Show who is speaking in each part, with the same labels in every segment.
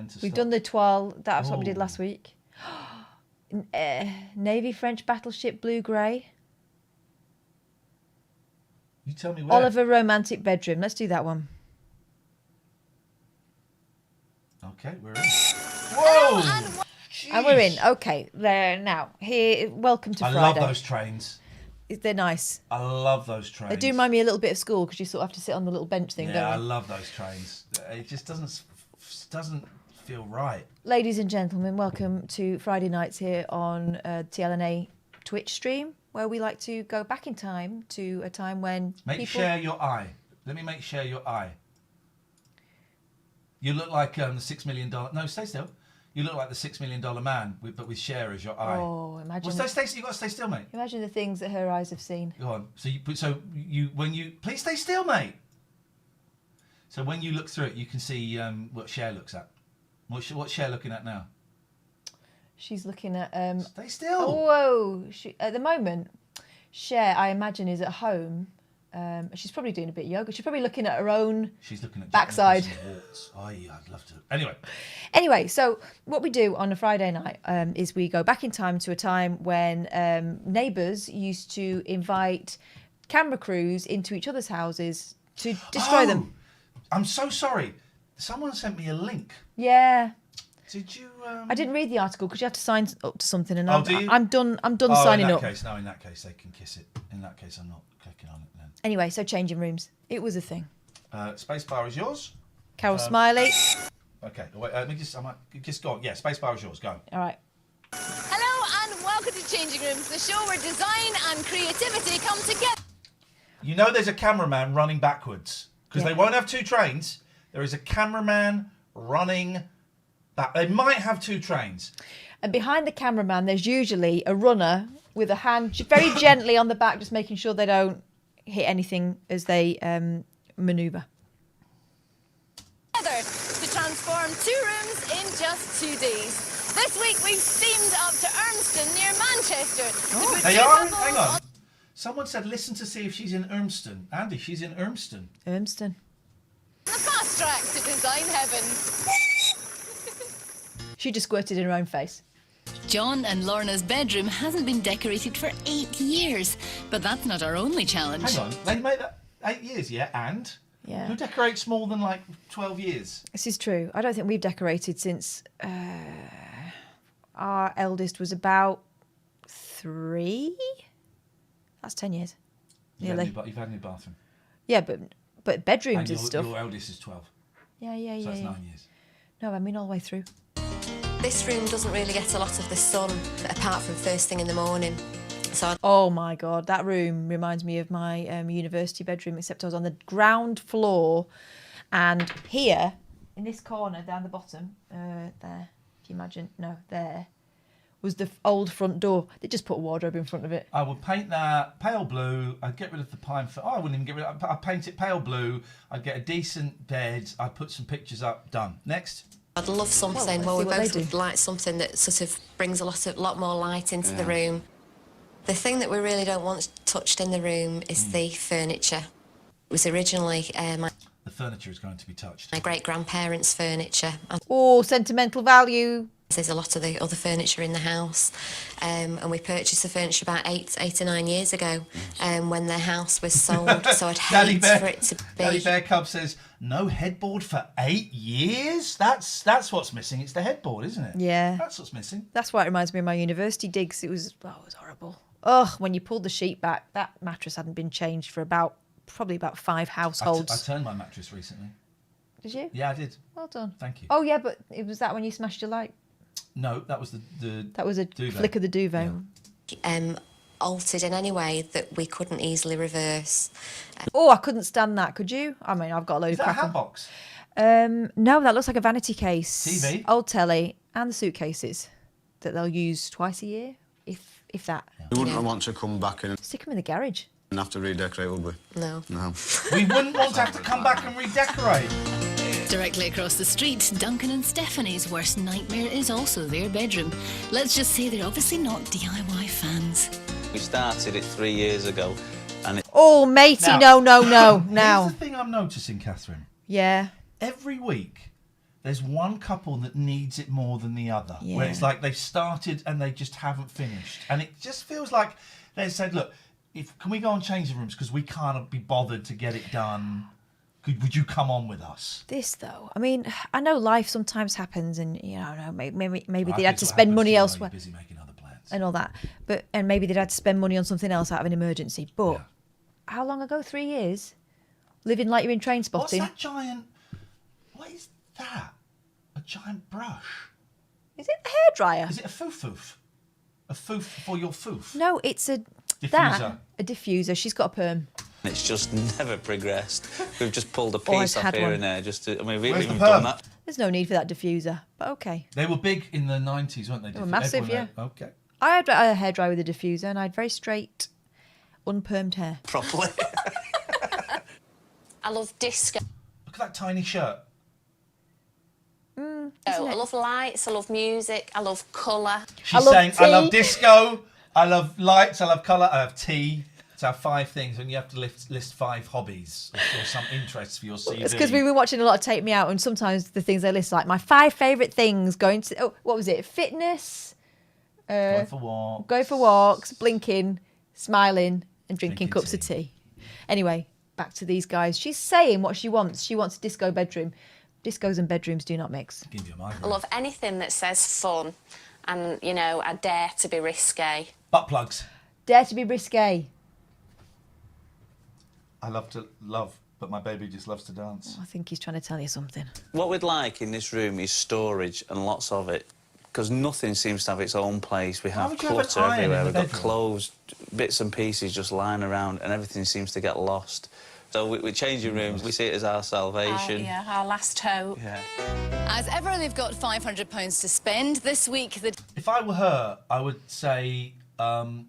Speaker 1: when to stop.
Speaker 2: We've done the toile. That's what we did last week. Navy French battleship blue-grey.
Speaker 1: You tell me where.
Speaker 2: Oliver romantic bedroom. Let's do that one.
Speaker 1: Okay, we're in. Whoa!
Speaker 2: And we're in. Okay, there now. Here, welcome to Friday.
Speaker 1: I love those trains.
Speaker 2: They're nice.
Speaker 1: I love those trains.
Speaker 2: They do remind me a little bit of school because you sort of have to sit on the little bench thing, don't you?
Speaker 1: Yeah, I love those trains. It just doesn't feel right.
Speaker 2: Ladies and gentlemen, welcome to Friday nights here on TLNA Twitch stream, where we like to go back in time to a time when
Speaker 1: share your eye. Let me share your eye. You look like the $6 million... No, stay still. You look like the $6 million man, but with Cher as your eye.
Speaker 2: Oh, imagine!
Speaker 1: Well, you got to stay still, mate.
Speaker 2: Imagine the things that her eyes have seen.
Speaker 1: Go on. Please stay still, mate. So when you look through it, you can see what Cher looks at. What's Cher looking at now?
Speaker 2: She's looking at.
Speaker 1: Stay still.
Speaker 2: Whoa! At the moment, Cher, I imagine, is at home. She's probably doing a bit of yoga. She's probably looking at her own.
Speaker 1: She's looking at
Speaker 2: backside.
Speaker 1: Oh, yeah, I'd love to.
Speaker 2: Anyway, so what we do on a Friday night is we go back in time to a time when neighbours used to invite camera crews into each other's houses to destroy them.
Speaker 1: I'm so sorry. Someone sent me a link.
Speaker 2: Yeah.
Speaker 1: Did you?
Speaker 2: I didn't read the article because you have to sign up to something, and
Speaker 1: do you?
Speaker 2: I'm done signing up.
Speaker 1: In that case, they can kiss it. In that case, I'm not clicking on it then.
Speaker 2: Anyway, so changing rooms. It was a thing.
Speaker 1: Spacebar is yours.
Speaker 2: Carol Smiley.
Speaker 1: Okay, wait, I might just go on. Yeah, Spacebar is yours. Go.
Speaker 2: All right.
Speaker 3: Hello and welcome to Changing Rooms, the show where design and creativity come together.
Speaker 1: You know there's a cameraman running backwards because they won't have two trains. There is a cameraman running back. They might have two trains.
Speaker 2: And behind the cameraman, there's usually a runner with a hand very gently on the back, just making sure they don't hit anything as they manoeuvre.
Speaker 3: Together to transform 2 rooms in just 2 days. This week we've steamed up to Urmston near Manchester.
Speaker 1: Oh, they are? Hang on. Someone said listen to see if she's in Urmston. Andy, she's in Urmston.
Speaker 2: Urmston.
Speaker 3: The fast track to design heaven.
Speaker 2: She just squirted in her own face.
Speaker 4: John and Lorna's bedroom hasn't been decorated for 8 years, but that's not our only challenge.
Speaker 1: Hang on, they made that 8 years, yeah, and?
Speaker 2: Yeah.
Speaker 1: Who decorates more than like 12 years?
Speaker 2: This is true. I don't think we've decorated since our eldest was about 3. That's 10 years. Nearly.
Speaker 1: You've had a new bathroom.
Speaker 2: Yeah, but bedrooms and stuff.
Speaker 1: Your eldest is 12.
Speaker 2: Yeah.
Speaker 1: So that's 9 years.
Speaker 2: No, I mean all the way through.
Speaker 5: This room doesn't really get a lot of the sun, apart from first thing in the morning.
Speaker 2: Oh my God, that room reminds me of my university bedroom, except I was on the ground floor, and here, in this corner down the bottom, there, if you imagine, no, there, was the old front door. They just put a wardrobe in front of it.
Speaker 1: I would paint that pale blue. I'd get rid of the pine. I wouldn't even get rid of it. I'd paint it pale blue. I'd get a decent bed. I'd put some pictures up. Done. Next.
Speaker 5: I'd love something we both would like something that sort of brings a lot more light into the room. The thing that we really don't want touched in the room is the furniture. It was originally
Speaker 1: the furniture is going to be touched.
Speaker 5: My great-grandparents' furniture.
Speaker 2: Oh, sentimental value.
Speaker 5: There's a lot of the other furniture in the house, and we purchased the furniture about 8 or 9 years ago when their house was sold, so I'd hate for it to be...
Speaker 1: Daddy Bear Cub says, no headboard for 8 years? That's what's missing. It's the headboard, isn't it?
Speaker 2: Yeah.
Speaker 1: That's what's missing.
Speaker 2: That's why it reminds me of my university digs. It was horrible. Ugh, when you pulled the sheet back, that mattress hadn't been changed for probably about 5 households.
Speaker 1: I turned my mattress recently.
Speaker 2: Did you?
Speaker 1: Yeah, I did.
Speaker 2: Well done.
Speaker 1: Thank you.
Speaker 2: Oh, yeah, but was that when you smashed your light?
Speaker 1: No, that was the
Speaker 2: That was a
Speaker 1: duvet.
Speaker 2: flick of the duvet.
Speaker 5: Yeah. Altered in any way that we couldn't easily reverse.
Speaker 2: Oh, I couldn't stand that. Could you? I mean, I've got a load
Speaker 1: Is
Speaker 2: of
Speaker 1: that a
Speaker 2: crap
Speaker 1: hat box?
Speaker 2: No, that looks like a vanity case.
Speaker 1: TV?
Speaker 2: Old telly and the suitcases that they'll use twice a year, if that.
Speaker 6: We wouldn't want to come back and
Speaker 2: Stick them in the garage.
Speaker 6: have to redecorate, would we?
Speaker 5: No.
Speaker 1: We wouldn't want to have to come back and redecorate.
Speaker 4: Directly across the street, Duncan and Stephanie's worst nightmare is also their bedroom. Let's just say they're obviously not DIY fans.
Speaker 7: We started it 3 years ago, and
Speaker 2: Oh, matey, no.
Speaker 1: Here's
Speaker 2: Now.
Speaker 1: the thing I'm noticing, Catherine.
Speaker 2: Yeah.
Speaker 1: Every week, there's one couple that needs it more than the other. Where it's like they've started and they just haven't finished. And it just feels like they said, look, can we go and change the rooms because we can't be bothered to get it done? Would you come on with us?
Speaker 2: This though, I mean, I know life sometimes happens, and maybe they had to spend money elsewhere.
Speaker 1: Busy making other plans
Speaker 2: and all that, and maybe they'd had to spend money on something else out of an emergency. But how long ago? 3 years, living like you're in Train Spotting.
Speaker 1: What's that giant? What is that? A giant brush?
Speaker 2: Is it a hairdryer?
Speaker 1: Is it a foof? A foof for your foof?
Speaker 2: No, it's a
Speaker 1: diffuser.
Speaker 2: A diffuser. She's got a perm.
Speaker 7: It's just never progressed. We've just pulled a piece off here and there. We've even done that.
Speaker 2: There's no need for that diffuser, but okay.
Speaker 1: They were big in the 90s, weren't they?
Speaker 2: They were massive, yeah.
Speaker 1: Okay.
Speaker 2: I had a hairdryer with a diffuser, and I had very straight, unpermed hair.
Speaker 7: Properly.
Speaker 5: I love disco.
Speaker 1: Look at that tiny shirt.
Speaker 5: I love lights, I love music, I love colour.
Speaker 1: She's saying, I love disco, I love lights, I love colour, I love tea. So 5 things, and you have to list 5 hobbies or some interests for your CV.
Speaker 2: It's because we've been watching a lot of Take Me Out, and sometimes the things they list, like my 5 favourite things, what was it? Fitness,
Speaker 1: going for walks.
Speaker 2: Go for walks, blinking, smiling, and drinking cups of tea. Anyway, back to these guys. She's saying what she wants. She wants a disco bedroom. Discos and bedrooms do not mix.
Speaker 1: Give you a migraine.
Speaker 5: I love anything that says fun, and, I dare to be risque.
Speaker 1: Butt plugs.
Speaker 2: Dare to be risque.
Speaker 1: I love to love, but my baby just loves to dance.
Speaker 2: I think he's trying to tell you something.
Speaker 7: What we'd like in this room is storage and lots of it, because nothing seems to have its own place. We have clutter everywhere. We've got clothes, bits and pieces just lying around, and everything seems to get lost. So we changing rooms. We see it as our salvation.
Speaker 5: Our last hope.
Speaker 7: Yeah.
Speaker 3: As ever, they've got £500 to spend. This week,
Speaker 1: If I were her, I would say, can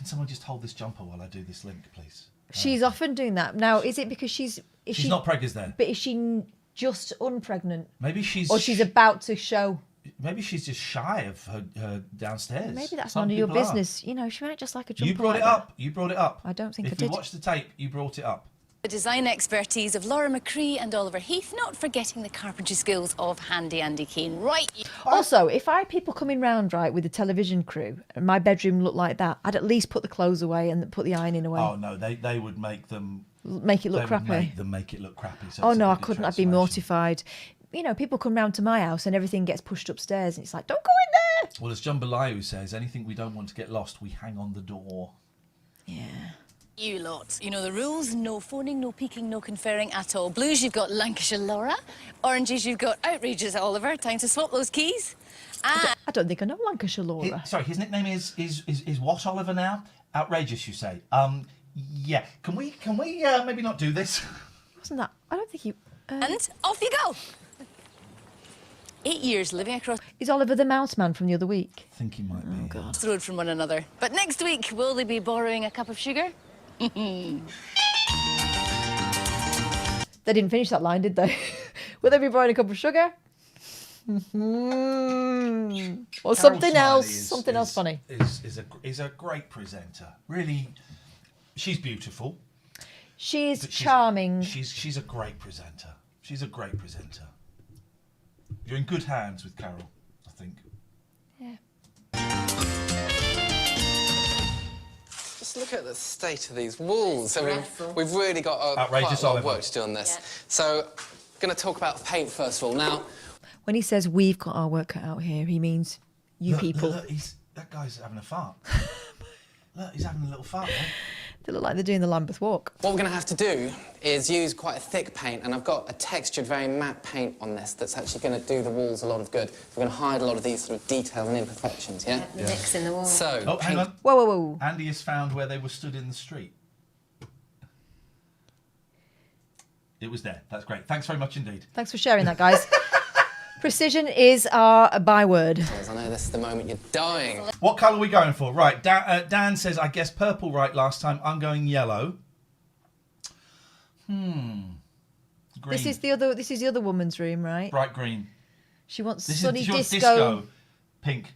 Speaker 1: someone just hold this jumper while I do this link, please?
Speaker 2: She's often doing that. Now, is it because she's
Speaker 1: not preggers then?
Speaker 2: But is she just unpregnant?
Speaker 1: Maybe she's...
Speaker 2: Or she's about to show?
Speaker 1: Maybe she's just shy of her downstairs.
Speaker 2: Maybe that's none of your business. She might just like a jumper.
Speaker 1: You brought it up. You brought it up.
Speaker 2: I don't think I did.
Speaker 1: If you watched the tape, you brought it up.
Speaker 3: the design expertise of Laura McCree and Oliver Heath, not forgetting the carpentry skills of Handy Andy Keane. Right.
Speaker 2: Also, if I had people coming round, right, with the television crew, and my bedroom looked like that, I'd at least put the clothes away and put the ironing away.
Speaker 1: Oh, no, they would make them...
Speaker 2: Make it look crappy.
Speaker 1: Make it look crappy. So
Speaker 2: oh, no, I couldn't. I'd be mortified. You know, people come round to my house and everything gets pushed upstairs and it's like, don't go in there.
Speaker 1: Well, as John Belayu says, anything we don't want to get lost, we hang on the door.
Speaker 2: Yeah.
Speaker 3: You lot. You know the rules. No phoning, no peeking, no conferring at all. Blues, you've got Lancashire Laura. Oranges, you've got Outrageous Oliver. Time to swap those keys.
Speaker 2: I don't think I know Lancashire Laura.
Speaker 1: Sorry, his nickname is what, Oliver, now? Outrageous, you say? Yeah. Can we maybe not do this?
Speaker 2: Wasn't that... I don't think you...
Speaker 3: And off you go. 8 years living across
Speaker 2: Is Oliver the mouse man from the other week?
Speaker 1: I think he might be.
Speaker 2: Oh, God.
Speaker 3: the road from one another. But next week, will they be borrowing a cup of sugar?
Speaker 2: They didn't finish that line, did they? Will they be borrowing a cup of sugar? Or something else. Something else funny.
Speaker 1: Is a great presenter. Really, she's beautiful.
Speaker 2: She's charming.
Speaker 1: She's a great presenter. She's a great presenter. You're in good hands with Carol, I think.
Speaker 2: Yeah.
Speaker 8: Just look at the state of these walls. I mean, we've really got quite a lot of work to do on this. Yeah. So, I'm going to talk about paint first of all. Now,
Speaker 2: when he says we've got our work cut out here, he means you people.
Speaker 1: Look, that guy's having a fart. Look, he's having a little fart, man.
Speaker 2: They look like they're doing the Lambeth Walk.
Speaker 8: What we're going to have to do is use quite a thick paint, and I've got a textured, very matte paint on this that's actually going to do the walls a lot of good. We're going to hide a lot of these sort of details and imperfections, yeah?
Speaker 5: The mix in the wall.
Speaker 8: So...
Speaker 1: Oh, hang on.
Speaker 2: Whoa, whoa, whoa.
Speaker 1: Andy has found where they were stood in the street. It was there. That's great. Thanks very much indeed.
Speaker 2: Thanks for sharing that, guys. Precision is our byword.
Speaker 8: I know this is the moment you're dying.
Speaker 1: What colour are we going for? Right, Dan says, I guess purple right last time. I'm going yellow. Green.
Speaker 2: This is the other woman's room, right?
Speaker 1: Bright green.
Speaker 2: She wants
Speaker 1: she
Speaker 2: sunny
Speaker 1: wants
Speaker 2: disco.
Speaker 1: Pink.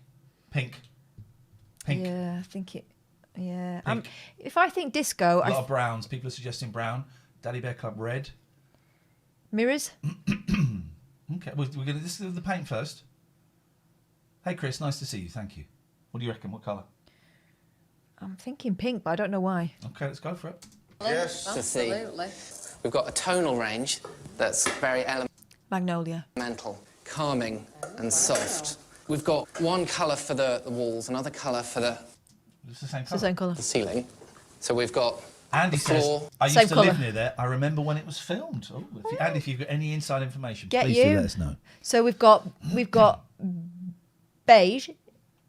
Speaker 2: Yeah, I think it... Yeah.
Speaker 1: Pink.
Speaker 2: If I think disco...
Speaker 1: A lot of browns. People are suggesting brown. Daddy Bear Club red.
Speaker 2: Mirrors?
Speaker 1: Okay, we're going to do the paint first. Hey, Chris, nice to see you. Thank you. What do you reckon? What colour?
Speaker 2: I'm thinking pink, but I don't know why.
Speaker 1: Okay, let's go for it.
Speaker 8: Yes. Absolutely. We've got a tonal range that's very
Speaker 2: Magnolia.
Speaker 8: elemental, calming and soft. We've got one colour for the walls, another colour for the
Speaker 1: It's the same
Speaker 2: It's the
Speaker 1: colour.
Speaker 2: same colour.
Speaker 8: ceiling. So we've got
Speaker 1: Andy
Speaker 8: the
Speaker 1: says,
Speaker 8: floor.
Speaker 1: I used
Speaker 2: Same
Speaker 1: to
Speaker 2: colour.
Speaker 1: live near there. I remember when it was filmed. Oh, Andy, if you've got any inside information,
Speaker 2: Get
Speaker 1: please
Speaker 2: you.
Speaker 1: do let us know.
Speaker 2: So we've got beige,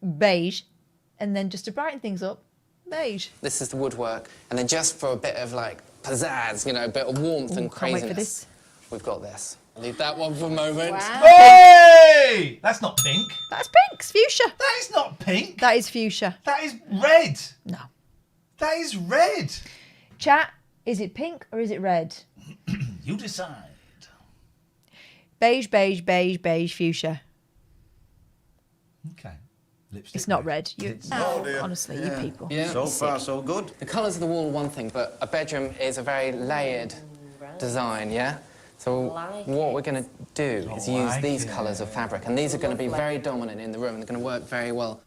Speaker 2: and then just to brighten things up, beige.
Speaker 8: This is the woodwork. And then just for a bit of, like, pizzazz, you know, a bit of warmth and
Speaker 2: Can't wait
Speaker 8: craziness,
Speaker 2: for this.
Speaker 8: we've got this. Leave that one for a moment.
Speaker 1: Hey! That's not pink.
Speaker 2: That's pink. It's fuchsia.
Speaker 1: That is not pink.
Speaker 2: That is fuchsia.
Speaker 1: That is red.
Speaker 2: No.
Speaker 1: That is red.
Speaker 2: Chat, is it pink or is it red?
Speaker 1: You decide.
Speaker 2: Beige, beige, beige, beige, fuchsia.
Speaker 1: Okay. Lipstick
Speaker 2: It's not red. You,
Speaker 6: dear.
Speaker 2: honestly, you people.
Speaker 8: Yeah.
Speaker 6: So far, so good.
Speaker 8: The colours of the wall are one thing, but a bedroom is a very layered design, yeah? So what we're going to do is use
Speaker 1: like
Speaker 8: these
Speaker 1: it.
Speaker 8: colours of fabric, and these are going to be very dominant in the room, and they're going to work very well.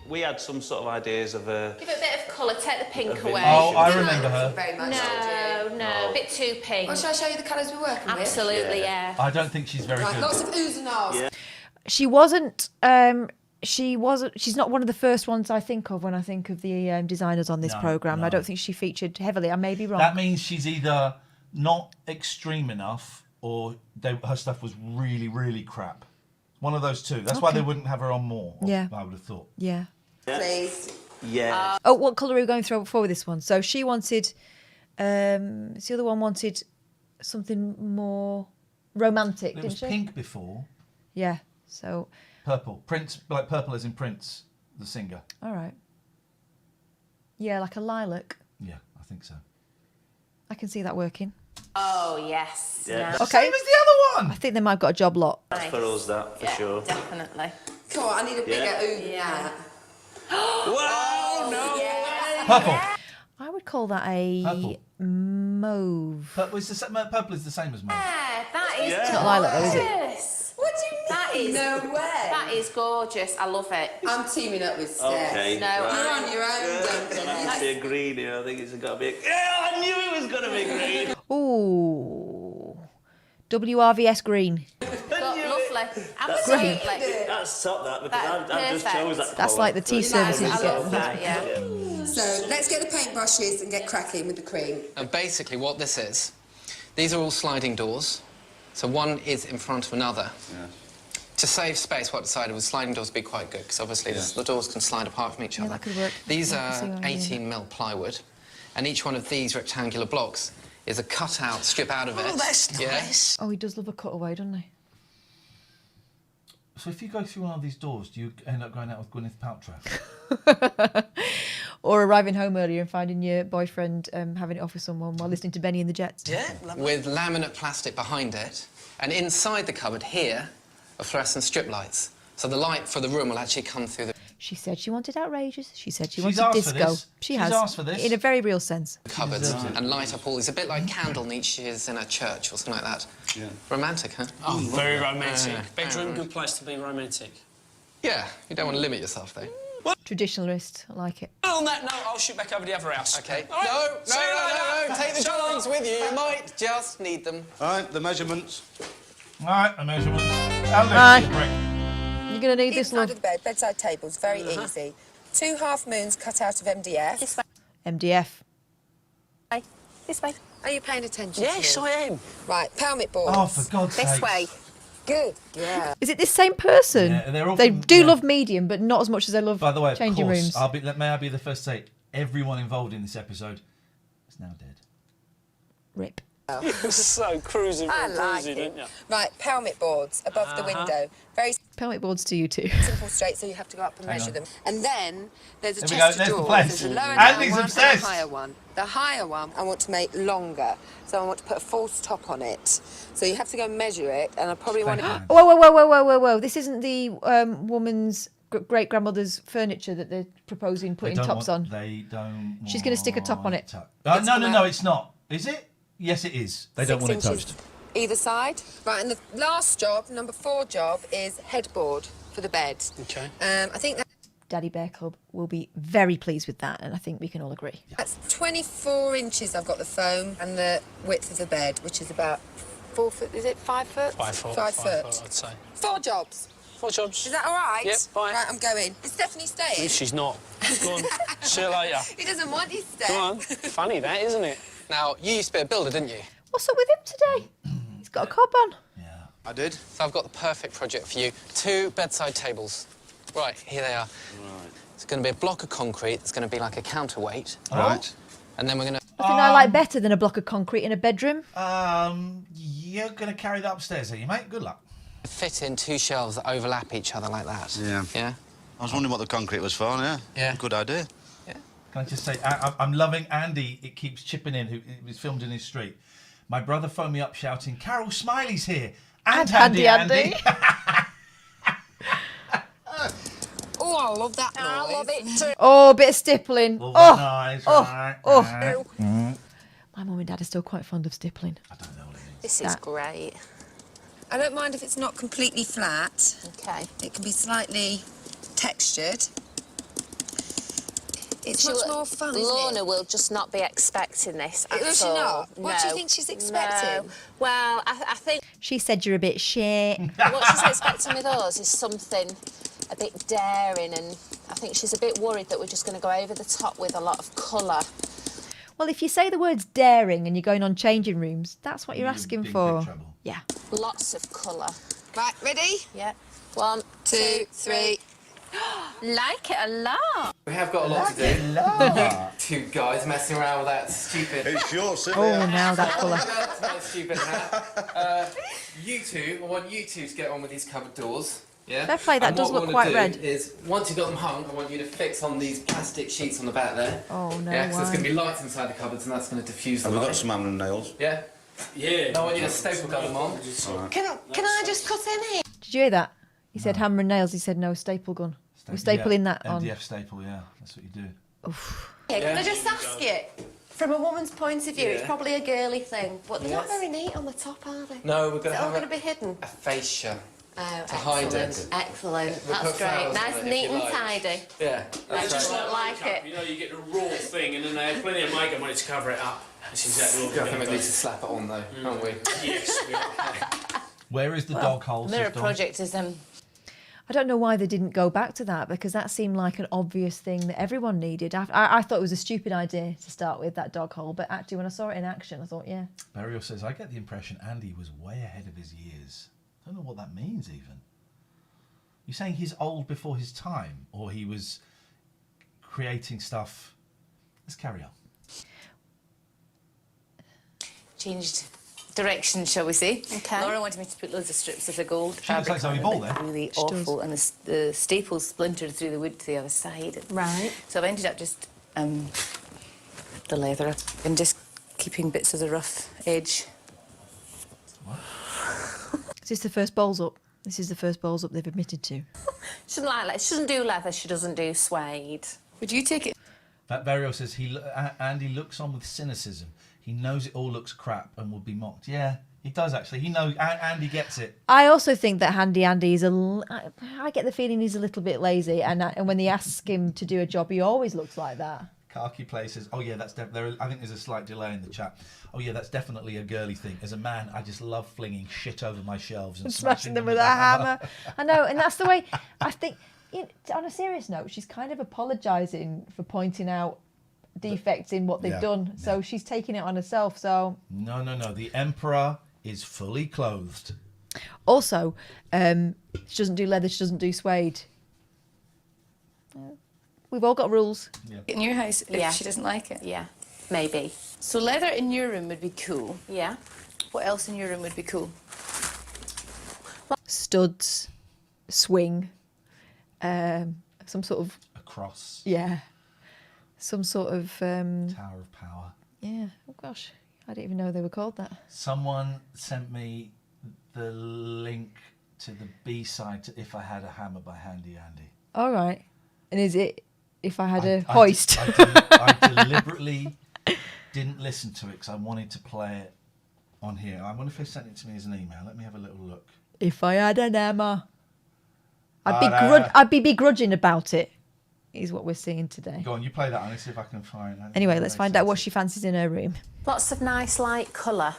Speaker 7: We had some sort of ideas of a...
Speaker 9: Give it a bit of colour, take the pink away.
Speaker 1: Oh, I remember her.
Speaker 9: Very much no, a bit too pink.
Speaker 5: Well, shall I show you the colours we're working with?
Speaker 9: Absolutely, yeah.
Speaker 1: I don't think she's very
Speaker 5: Right,
Speaker 1: good.
Speaker 5: lots of oohs and ahs.
Speaker 7: Yeah.
Speaker 2: She wasn't. She's not one of the first ones I think of when I think of the designers on this
Speaker 1: No,
Speaker 2: programme.
Speaker 1: no.
Speaker 2: I don't think she featured heavily. I may be wrong.
Speaker 1: That means she's either not extreme enough or her stuff was really, really crap. One of those two. That's why
Speaker 2: Okay.
Speaker 1: they wouldn't have her on more,
Speaker 2: Yeah.
Speaker 1: I would have thought.
Speaker 2: Yeah.
Speaker 5: Please.
Speaker 7: Yeah.
Speaker 2: Oh, what colour are we going for with this one? So she wanted. The other one wanted something more romantic,
Speaker 1: It
Speaker 2: didn't
Speaker 1: was
Speaker 2: she?
Speaker 1: pink before.
Speaker 2: Yeah. So,
Speaker 1: Purple. Prince, like purple as in Prince, the singer.
Speaker 2: all right. Yeah, like a lilac.
Speaker 1: Yeah, I think so.
Speaker 2: I can see that working.
Speaker 9: Oh, yes.
Speaker 7: Yeah.
Speaker 9: Nice.
Speaker 2: Okay.
Speaker 1: Same as the other
Speaker 2: I
Speaker 1: one!
Speaker 2: think they might have got a job lot.
Speaker 7: That's for us, that, for
Speaker 9: Yeah,
Speaker 7: sure.
Speaker 9: definitely.
Speaker 5: Come on, I need a bigger
Speaker 7: Yeah.
Speaker 5: ooh than
Speaker 9: Yeah.
Speaker 5: that.
Speaker 7: Wow, no way!
Speaker 1: Purple.
Speaker 2: I would call that a
Speaker 1: Purple.
Speaker 2: mauve.
Speaker 1: Purple is the same as mine.
Speaker 9: Yeah, that is
Speaker 7: It's
Speaker 2: not lilac though, is it?
Speaker 9: gorgeous.
Speaker 5: What do you mean?
Speaker 9: That is
Speaker 5: No way.
Speaker 9: That is gorgeous. I love it.
Speaker 5: I'm teaming up with Steph.
Speaker 7: Okay.
Speaker 9: No,
Speaker 7: right.
Speaker 5: You're on your own, Duncan.
Speaker 7: I need to be a green here. I think it's got to be. Yeah, I knew it was going to be green.
Speaker 2: Ooh. WRVS green.
Speaker 9: Lovely. Absolutely.
Speaker 7: That's top that because
Speaker 9: That's
Speaker 7: I just
Speaker 9: perfect.
Speaker 7: chose that.
Speaker 2: That's
Speaker 7: colour.
Speaker 2: like the tea service that
Speaker 9: I
Speaker 2: you
Speaker 9: love
Speaker 2: get.
Speaker 9: that, yeah.
Speaker 5: So let's get the paintbrushes and get cracking with the cream.
Speaker 8: And basically what this is, these are all sliding doors. So one is in front of another.
Speaker 6: Yeah.
Speaker 8: To save space, what I decided was sliding doors would be quite good, because obviously the doors can slide apart from each other.
Speaker 2: that could work.
Speaker 8: These
Speaker 2: Yeah, I can see
Speaker 8: are
Speaker 2: what you mean.
Speaker 8: 18mm plywood, and each one of these rectangular blocks is a cut-out strip out of it.
Speaker 7: Oh, that's nice.
Speaker 2: Oh, he does love a cutaway, doesn't he?
Speaker 1: So if you go through one of these doors, do you end up going out with Gwyneth Paltrow?
Speaker 2: Or arriving home earlier and finding your boyfriend having it off with someone while listening to Benny and the Jets.
Speaker 8: Yeah, with laminate plastic behind it, and inside the cupboard here are fluorescent strip lights. So the light for the room will actually come through the
Speaker 2: She said she wanted outrageous. She said she
Speaker 1: She's
Speaker 2: wanted
Speaker 1: asked for
Speaker 2: disco.
Speaker 1: this.
Speaker 2: She
Speaker 1: She's
Speaker 2: has.
Speaker 1: asked for this.
Speaker 2: In a very real sense.
Speaker 8: cupboards
Speaker 1: deserves it.
Speaker 8: and light up all these, a bit like candle niches in a church or something like that.
Speaker 6: Yeah.
Speaker 8: Romantic, huh?
Speaker 10: Oh, very romantic.
Speaker 8: Yeah.
Speaker 10: Bedroom, good place to be romantic.
Speaker 8: Yeah, you don't want to limit yourself, though.
Speaker 2: Traditionalist. I like it.
Speaker 10: On that note, I'll shoot back over the other house.
Speaker 8: Okay.
Speaker 10: All right.
Speaker 8: No,
Speaker 10: See you later.
Speaker 8: take the
Speaker 10: Shut up.
Speaker 8: drawings with you. You might just need them.
Speaker 6: All right, the measurements.
Speaker 1: All right, the measurements. How
Speaker 2: Aye.
Speaker 1: big is the brick?
Speaker 2: You're going to need this,
Speaker 5: Inside
Speaker 2: love.
Speaker 5: of the bed, bedside tables, very easy. 2 half moons cut out of MDF.
Speaker 9: This way.
Speaker 2: MDF.
Speaker 9: This way.
Speaker 5: Are you paying attention
Speaker 10: Yes,
Speaker 5: to me?
Speaker 10: I am.
Speaker 5: Right, pelmet boards.
Speaker 1: Oh, for God's sake.
Speaker 9: This way.
Speaker 5: Good. Yeah.
Speaker 2: Is it this same person?
Speaker 1: Yeah, they're all
Speaker 2: they
Speaker 1: from-
Speaker 2: do
Speaker 1: yeah.
Speaker 2: love medium, but not as much as they love
Speaker 1: By the way, of
Speaker 2: changing
Speaker 1: course,
Speaker 2: rooms.
Speaker 1: may I be the first to say, everyone involved in this episode is now dead.
Speaker 2: Rip.
Speaker 10: So cruising,
Speaker 5: I
Speaker 10: real
Speaker 5: like
Speaker 10: cruisy,
Speaker 5: it.
Speaker 10: didn't you?
Speaker 5: Right, pelmet boards above the window. Very
Speaker 2: Pelmet boards to you too.
Speaker 5: simple, straight, so you have to go up and measure
Speaker 1: on.
Speaker 5: them. And then there's a
Speaker 1: There we
Speaker 5: chest
Speaker 1: go,
Speaker 5: of
Speaker 1: there's the
Speaker 5: drawers.
Speaker 1: place.
Speaker 5: There's a lower
Speaker 1: Andy's
Speaker 5: down one
Speaker 1: obsessed.
Speaker 5: and a higher one. The higher one I want to make longer, so I want to put a false top on it. So you have to go measure it, and I probably want it...
Speaker 1: Thank you.
Speaker 2: Whoa. This isn't the woman's great-grandmother's furniture that they're proposing putting tops on.
Speaker 1: They don't
Speaker 2: She's gonna stick a top on it.
Speaker 1: No, it's not. Is it? Yes, it is. They don't want it toast.
Speaker 5: Either side. Right, and the last job, number 4 job, is headboard for the bed.
Speaker 10: Okay.
Speaker 5: I think
Speaker 2: Daddy Bear Club will be very pleased with that, and I think we can all agree.
Speaker 5: that's 24 inches I've got the foam and the width of the bed, which is about 4 foot, is it 5 foot?
Speaker 10: 5 foot.
Speaker 5: 5 foot.
Speaker 10: I'd say.
Speaker 5: 4 jobs.
Speaker 10: 4 jobs.
Speaker 5: Is that all right?
Speaker 10: Yep, fine.
Speaker 5: Right, I'm going. Is Stephanie staying?
Speaker 10: She's not. Go on. See you later.
Speaker 5: He doesn't want you to stay.
Speaker 10: Go on. Funny that, isn't it?
Speaker 8: Now, you used to be a builder, didn't you?
Speaker 2: What's up with him today? He's got a cob on.
Speaker 1: Yeah.
Speaker 8: I did. So I've got the perfect project for you. 2 bedside tables. Right, here they are. Right. It's going to be a block of concrete. It's going to be like a counterweight.
Speaker 1: Right.
Speaker 8: And then we're going to...
Speaker 2: Nothing I like better than a block of concrete in a bedroom.
Speaker 1: You're going to carry that upstairs, are you, mate? Good luck.
Speaker 8: fit in 2 shelves that overlap each other like that.
Speaker 6: Yeah.
Speaker 8: Yeah?
Speaker 6: I was wondering what the concrete was for, yeah.
Speaker 8: Yeah.
Speaker 6: Good idea.
Speaker 8: Yeah.
Speaker 1: Can I just say, I'm loving Andy. It keeps chipping in, who it was filmed in his street. My brother phoned me up shouting, Carol Smiley's here. And Andy.
Speaker 5: Oh, I love that noise.
Speaker 9: I love it too.
Speaker 2: Oh, a bit of stippling.
Speaker 1: Oh,
Speaker 2: Oh,
Speaker 1: nice.
Speaker 2: oh,
Speaker 1: Right,
Speaker 2: oh.
Speaker 1: right.
Speaker 2: My mum and dad are still quite fond of stippling.
Speaker 1: I don't know what it is.
Speaker 9: This is great.
Speaker 5: I don't mind if it's not completely flat.
Speaker 9: Okay.
Speaker 5: It can be slightly textured. It's much more fun, isn't
Speaker 9: Lorna
Speaker 5: it?
Speaker 9: will just not be expecting this at
Speaker 5: Will she
Speaker 9: all.
Speaker 5: not? What do you
Speaker 9: No.
Speaker 5: think she's expecting?
Speaker 9: No. Well, I think
Speaker 2: She said you're a bit shit.
Speaker 9: what she's expecting with us is something a bit daring, and I think she's a bit worried that we're just going to go over the top with a lot of colour.
Speaker 2: Well, if you say the words daring and you're going on changing rooms, that's what you're
Speaker 1: You're in
Speaker 2: asking
Speaker 1: big,
Speaker 2: for.
Speaker 1: big trouble.
Speaker 2: Yeah.
Speaker 9: Lots of colour.
Speaker 5: Right, ready?
Speaker 9: Yeah. 1,
Speaker 5: 2, 3.
Speaker 9: Like it a lot.
Speaker 8: We have got a lot to do. 2 guys messing around with that stupid...
Speaker 6: It's your city.
Speaker 2: Oh, now that colour.
Speaker 8: It's not a stupid hat. You two, I want you two to get on with these cupboard doors. Yeah?
Speaker 2: Fair play, that
Speaker 8: And
Speaker 2: does
Speaker 8: what
Speaker 2: look
Speaker 8: we wanna
Speaker 2: quite
Speaker 8: do
Speaker 2: red.
Speaker 8: Is once you've got them hung, I want you to fix on these plastic sheets on the back there.
Speaker 2: Oh, no,
Speaker 8: Yeah, because there's
Speaker 2: why?
Speaker 8: going to be lights inside the cupboards and that's going to diffuse the
Speaker 6: Have we
Speaker 8: light.
Speaker 6: got some hammer and nails?
Speaker 8: Yeah?
Speaker 10: Yeah.
Speaker 8: I want you to staple gun them on.
Speaker 5: Can I just cut in here?
Speaker 2: Did you hear that? He said hammer and nails. He said no staple gun. We're stapling that on.
Speaker 1: MDF staple, yeah. That's what you do.
Speaker 5: Can I just ask you, from a woman's point of view, it's probably a girly thing, but they're not very neat on the top, are they?
Speaker 8: No, we're going
Speaker 5: Is
Speaker 8: to
Speaker 5: it all
Speaker 8: have
Speaker 5: going to be hidden?
Speaker 8: a fascia.
Speaker 5: Oh,
Speaker 8: To hide
Speaker 5: excellent.
Speaker 8: it.
Speaker 5: Excellent.
Speaker 8: We'll
Speaker 5: That's
Speaker 8: put
Speaker 5: great.
Speaker 8: flowers
Speaker 5: Nice,
Speaker 8: on it if
Speaker 5: neat
Speaker 8: you
Speaker 5: and
Speaker 8: like.
Speaker 5: tidy.
Speaker 8: Yeah,
Speaker 5: I
Speaker 8: that's
Speaker 5: just
Speaker 8: right.
Speaker 5: like it.
Speaker 10: You know, you get the raw thing, and then they have plenty of makeup money to cover it up. That's exactly what
Speaker 8: I
Speaker 10: we're
Speaker 8: think
Speaker 10: going
Speaker 8: we
Speaker 10: to
Speaker 8: need
Speaker 10: do.
Speaker 8: to slap it on though, aren't we?
Speaker 10: Yes, we are.
Speaker 1: Where is the dog hole?
Speaker 3: Mirror
Speaker 1: says Dawn?
Speaker 3: project is
Speaker 2: I don't know why they didn't go back to that, because that seemed like an obvious thing that everyone needed. I thought it was a stupid idea to start with, that dog hole, but actually when I saw it in action, I thought, yeah.
Speaker 1: Burial says, I get the impression Andy was way ahead of his years. I don't know what that means even. You're saying he's old before his time, or he was creating stuff? Let's carry on.
Speaker 3: changed direction, shall we say.
Speaker 9: Okay.
Speaker 3: Laura wanted me to put loads of strips of the gold
Speaker 1: She looks like Zoe Ball there.
Speaker 3: Really
Speaker 2: She does.
Speaker 3: awful, and the staples splintered through the wood to the other side.
Speaker 9: Right.
Speaker 3: So I've ended up just the leather and just keeping bits of the rough edge.
Speaker 2: Is this the first bowls up? This is the first bowls up they've admitted to.
Speaker 9: She doesn't like she doesn't do leather, she doesn't do suede.
Speaker 3: Would you take it?
Speaker 1: Vario says Andy looks on with cynicism. He knows it all looks crap and will be mocked. Yeah, he does actually. He knows. Andy gets it.
Speaker 2: I also think that Handy Andy is I get the feeling he's a little bit lazy, and when they ask him to do a job, he always looks like that.
Speaker 1: Khaki Play says, "Oh yeah, that's I think there's a slight delay in the chat. Oh yeah, that's definitely a girly thing. As a man, I just love flinging shit over my shelves and
Speaker 2: Smashing them with a hammer. I know, and that's the way. I think. On a serious note, she's kind of apologising for pointing out defects in what they've done. So she's taking it on herself. So
Speaker 1: no. The Emperor is fully clothed.
Speaker 2: also, she doesn't do leather. She doesn't do suede. We've all got rules.
Speaker 1: Yeah.
Speaker 3: In your house, if
Speaker 9: Yeah.
Speaker 3: she doesn't like it.
Speaker 9: Yeah, maybe.
Speaker 3: So leather in your room would be cool.
Speaker 9: Yeah.
Speaker 3: What else in your room would be cool?
Speaker 2: Studs, swing, some sort of
Speaker 1: A cross.
Speaker 2: some sort of
Speaker 1: Tower of Power.
Speaker 2: yeah. Oh gosh, I didn't even know they were called that.
Speaker 1: Someone sent me the link to the B-side to If I Had a Hammer by Handy Andy.
Speaker 2: All right, and is it if I had a hoist?
Speaker 1: I deliberately didn't listen to it because I wanted to play it on here. I wonder if they sent it to me as an email. Let me have a little look.
Speaker 2: If I had an Emma, I'd be begrudging about it, is what we're seeing today.
Speaker 1: Go on, you play that on. Let's see if I can find it.
Speaker 2: Anyway, let's find out what she fancies in her room.
Speaker 9: Lots of nice light colour,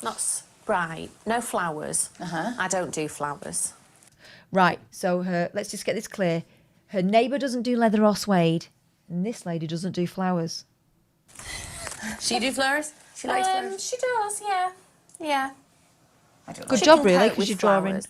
Speaker 9: not bright, no flowers. I don't do flowers.
Speaker 2: Right, so let's just get this clear. Her neighbour doesn't do leather or suede, and this lady doesn't do flowers.
Speaker 3: She do flowers? She likes flowers?
Speaker 9: She does, yeah. Yeah.
Speaker 2: Good job, really, because you're drawing.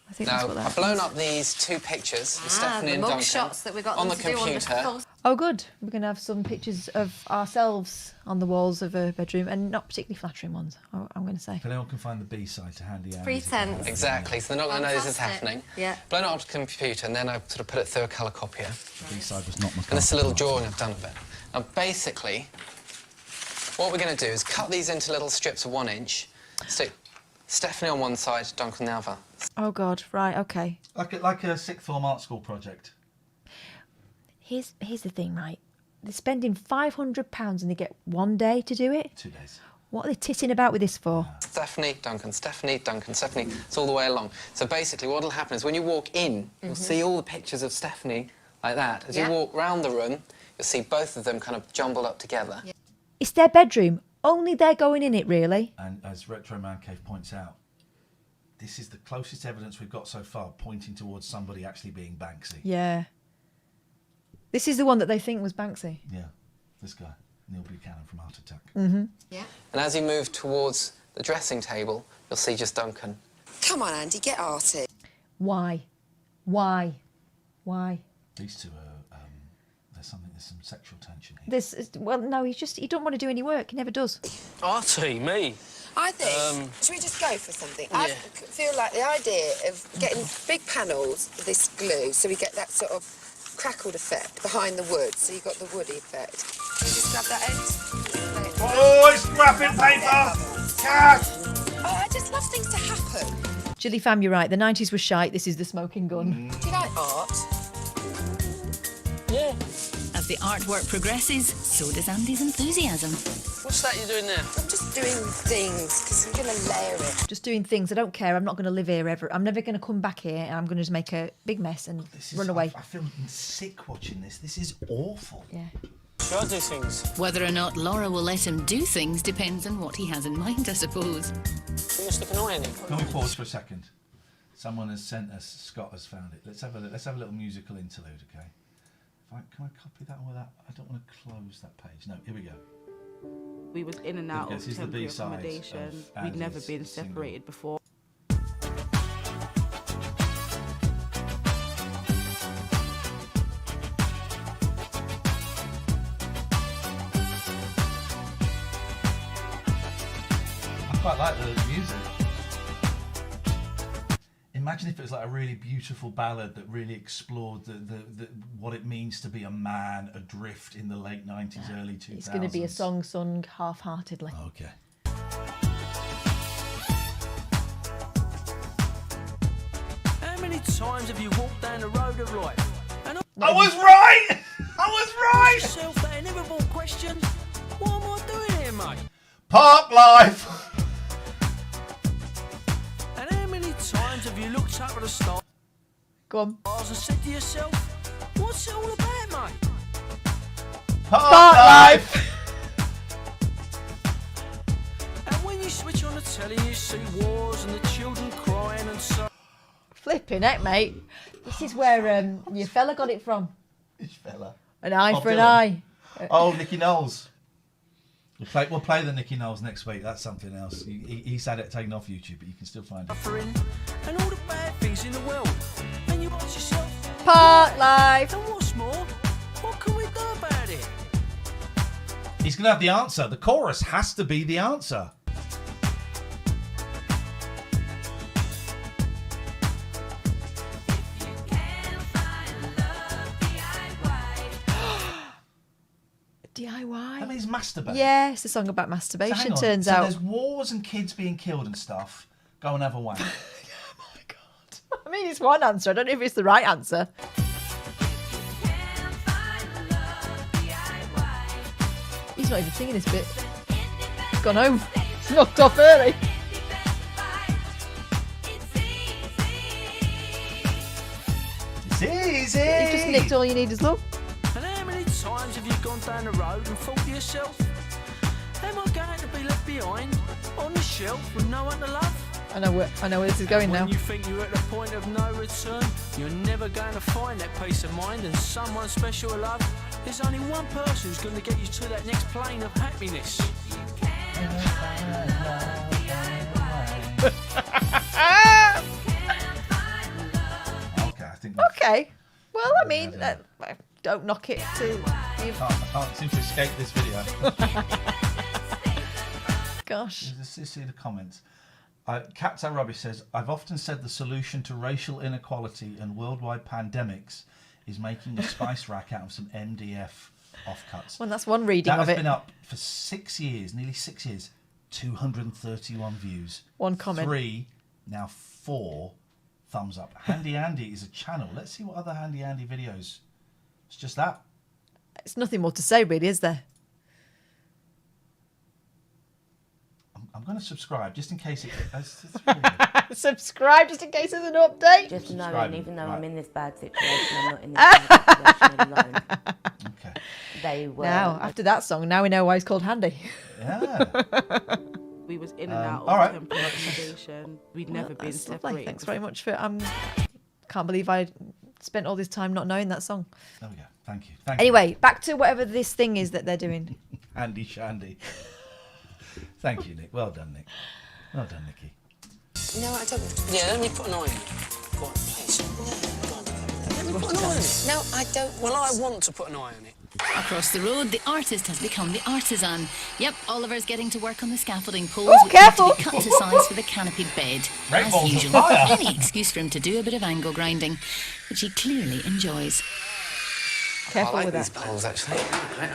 Speaker 2: I think that's
Speaker 8: Now,
Speaker 2: what that
Speaker 8: I've blown up these 2 pictures of Stephanie and Duncan
Speaker 3: shots that we got
Speaker 8: on
Speaker 3: them
Speaker 8: the
Speaker 3: to do
Speaker 8: computer.
Speaker 2: Oh, good. We're going to have some pictures of ourselves on the walls of her bedroom, and not particularly flattering ones, I'm going to say.
Speaker 1: If anyone can find the B-side to handy out.
Speaker 9: Pretense.
Speaker 8: Exactly, so they're not going to know this is happening.
Speaker 9: Yeah.
Speaker 8: Blown it up to the computer, and then I sort of put it through a colour copier.
Speaker 1: The B-side was not my.
Speaker 8: And this is a little drawing I've done of it. Now, basically, what we're going to do is cut these into little strips of 1 inch, stick Stephanie on one side, Duncan on the other.
Speaker 2: Oh, God, right, OK.
Speaker 1: Like a sixth form art school project.
Speaker 2: Here's the thing, right? They're spending £500 and they get 1 day to do it?
Speaker 1: 2 days.
Speaker 2: What are they titting about with this for?
Speaker 8: Stephanie, Duncan, Stephanie, Duncan, Stephanie. It's all the way along. So basically what will happen is when you walk in, you'll see all the pictures of Stephanie like that. As you walk round the room, you'll see both of them kind of jumbled up together.
Speaker 9: Yeah.
Speaker 2: It's their bedroom. Only they're going in it, really.
Speaker 1: And as Retro Man Cave points out, this is the closest evidence we've got so far pointing towards somebody actually being Banksy.
Speaker 2: Yeah. This is the one that they think was Banksy.
Speaker 1: Yeah, this guy, Neil Buchanan from Art Attack.
Speaker 9: Yeah.
Speaker 8: And as you move towards the dressing table, you'll see just Duncan.
Speaker 5: Come on, Andy, get arty.
Speaker 2: Why? Why? Why?
Speaker 1: These two are, there's some sexual tension here.
Speaker 2: Well, no, he don't want to do any work. He never does.
Speaker 10: Artie, me.
Speaker 5: I think, should we just go for something? I feel like the idea of getting big panels of this glue so we get that sort of crackled effect behind the wood, so you've got the woody effect. Can you just grab that end?
Speaker 1: Oh, it's scrapping paper! Cash!
Speaker 5: Oh, I just love things to happen.
Speaker 2: Jilly Fam, you're right. The 90s was shite. This is the smoking gun.
Speaker 5: Do you like art?
Speaker 10: Yeah.
Speaker 4: As the artwork progresses, so does Andy's enthusiasm.
Speaker 10: What's that you're doing there?
Speaker 5: I'm just doing things, because I'm going to layer it.
Speaker 2: Just doing things. I don't care. I'm not going to live here ever. I'm never going to come back here, and I'm going to just make a big mess and run away.
Speaker 1: I feel sick watching this. This is awful.
Speaker 2: Yeah.
Speaker 10: Gotta do things.
Speaker 4: Whether or not Laura will let him do things depends on what he has in mind, I suppose.
Speaker 10: You must stick an eye in it.
Speaker 1: Can we pause for a second? Someone has sent us. Scott has found it. Let's have a little musical interlude, okay? Can I copy that or that? I don't want to close that page. No, here we go.
Speaker 11: We was in and out of
Speaker 1: This is the
Speaker 11: temporary
Speaker 1: B-side
Speaker 11: accommodation.
Speaker 1: of
Speaker 11: We'd never
Speaker 1: Andy's
Speaker 11: been
Speaker 1: single.
Speaker 11: separated before.
Speaker 1: I quite like the music. Imagine if it was like a really beautiful ballad that really explored the what it means to be a man adrift in the late 90s, early 2000s.
Speaker 2: It's going to be a song sung half-heartedly.
Speaker 1: Okay.
Speaker 10: How many times have you walked down the road of life? And
Speaker 1: I was right! I was right!
Speaker 10: yourself that inevitable question, what am I doing here, mate?
Speaker 1: Park life!
Speaker 10: And how many times have you looked up at the stars
Speaker 2: Go on.
Speaker 10: and said to yourself, what's it all about, mate?
Speaker 1: Park life!
Speaker 10: And when you switch on the telly, you see wars and the children crying and so...
Speaker 2: Flipping heck, mate. This is where your fella got it from.
Speaker 1: Which fella?
Speaker 2: An eye
Speaker 1: Bob
Speaker 2: for an
Speaker 1: Dylan.
Speaker 2: eye.
Speaker 1: Oh, Nicky Knowles. We'll play the Nicky Knowles next week. That's something else. He's had it taken off YouTube, but you can still find it.
Speaker 10: Suffering and all the bad things in the world. And you ask yourself,
Speaker 2: Park life.
Speaker 10: and what's more, what can we do about it?
Speaker 1: He's going to have the answer. The chorus has to be the answer.
Speaker 2: DIY.
Speaker 1: That means masturbate.
Speaker 2: Yeah, it's a song about
Speaker 1: So
Speaker 2: masturbation,
Speaker 1: hang on.
Speaker 2: turns
Speaker 1: So
Speaker 2: out.
Speaker 1: there's wars and kids being killed and stuff. Go and have a wank.
Speaker 2: I mean, it's one answer. I don't know if it's the right answer. He's not even singing this bit. He's gone home. He's knocked off early.
Speaker 1: It's easy.
Speaker 2: You've just nicked all you need is love.
Speaker 10: And how many times have you gone down the road and thought to yourself, am I going to be left behind on the shelf with no one to love?
Speaker 2: I know where this is going now.
Speaker 10: When you think you're at the point of no return, you're never going to find that peace of mind and someone special to love. There's only one person who's going to get you to that next plane of happiness.
Speaker 2: Okay. Well, I mean, don't knock it to.
Speaker 1: I can't seem to escape this video.
Speaker 2: Gosh.
Speaker 1: Let's see the comments. Cats Are Rubbish says, I've often said the solution to racial inequality and worldwide pandemics is making a spice rack out of some MDF offcuts.
Speaker 2: Well, that's one reading of it.
Speaker 1: That has been up for 6 years, nearly 6 years. 231 views.
Speaker 2: One comment.
Speaker 1: 3, now 4 thumbs up. Handy Andy is a channel. Let's see what other Handy Andy videos. It's just that.
Speaker 2: It's nothing more to say, really, is there?
Speaker 1: I'm going to subscribe just in case it.
Speaker 2: Subscribe just in case there's an update.
Speaker 12: Just knowing, even though I'm in this bad situation, I'm not in this bad situation alone.
Speaker 1: Okay.
Speaker 12: They were.
Speaker 2: Now, after that song, now we know why he's called Handy.
Speaker 1: Yeah.
Speaker 11: We was in and out of
Speaker 1: right.
Speaker 11: temporary accommodation. We'd never been
Speaker 2: That's lovely.
Speaker 11: separated.
Speaker 2: Thanks very much for. Can't believe I spent all this time not knowing that song.
Speaker 1: There we go. Thank you.
Speaker 2: Anyway, back to whatever this thing is that they're doing.
Speaker 1: Handy Shandy. Thank you, Nick. Well done, Nick. Well done, Nicky.
Speaker 8: No, I don't. Yeah, let me put an eye on it. Go on, please. Let me put an eye on it.
Speaker 5: No, I don't.
Speaker 8: Well, I want to put an eye on it.
Speaker 4: Across the road, the artist has become the artisan. Yep, Oliver's getting to work on the scaffolding poles,
Speaker 2: Oh,
Speaker 4: which
Speaker 2: careful.
Speaker 4: need to be cut to size for the canopied bed.
Speaker 1: Great
Speaker 4: As
Speaker 1: balls of
Speaker 4: usual,
Speaker 1: fire.
Speaker 4: any excuse for him to do a bit of angle grinding, which he clearly enjoys.
Speaker 2: Careful
Speaker 8: I like
Speaker 2: with
Speaker 8: these
Speaker 2: that.
Speaker 8: poles, actually.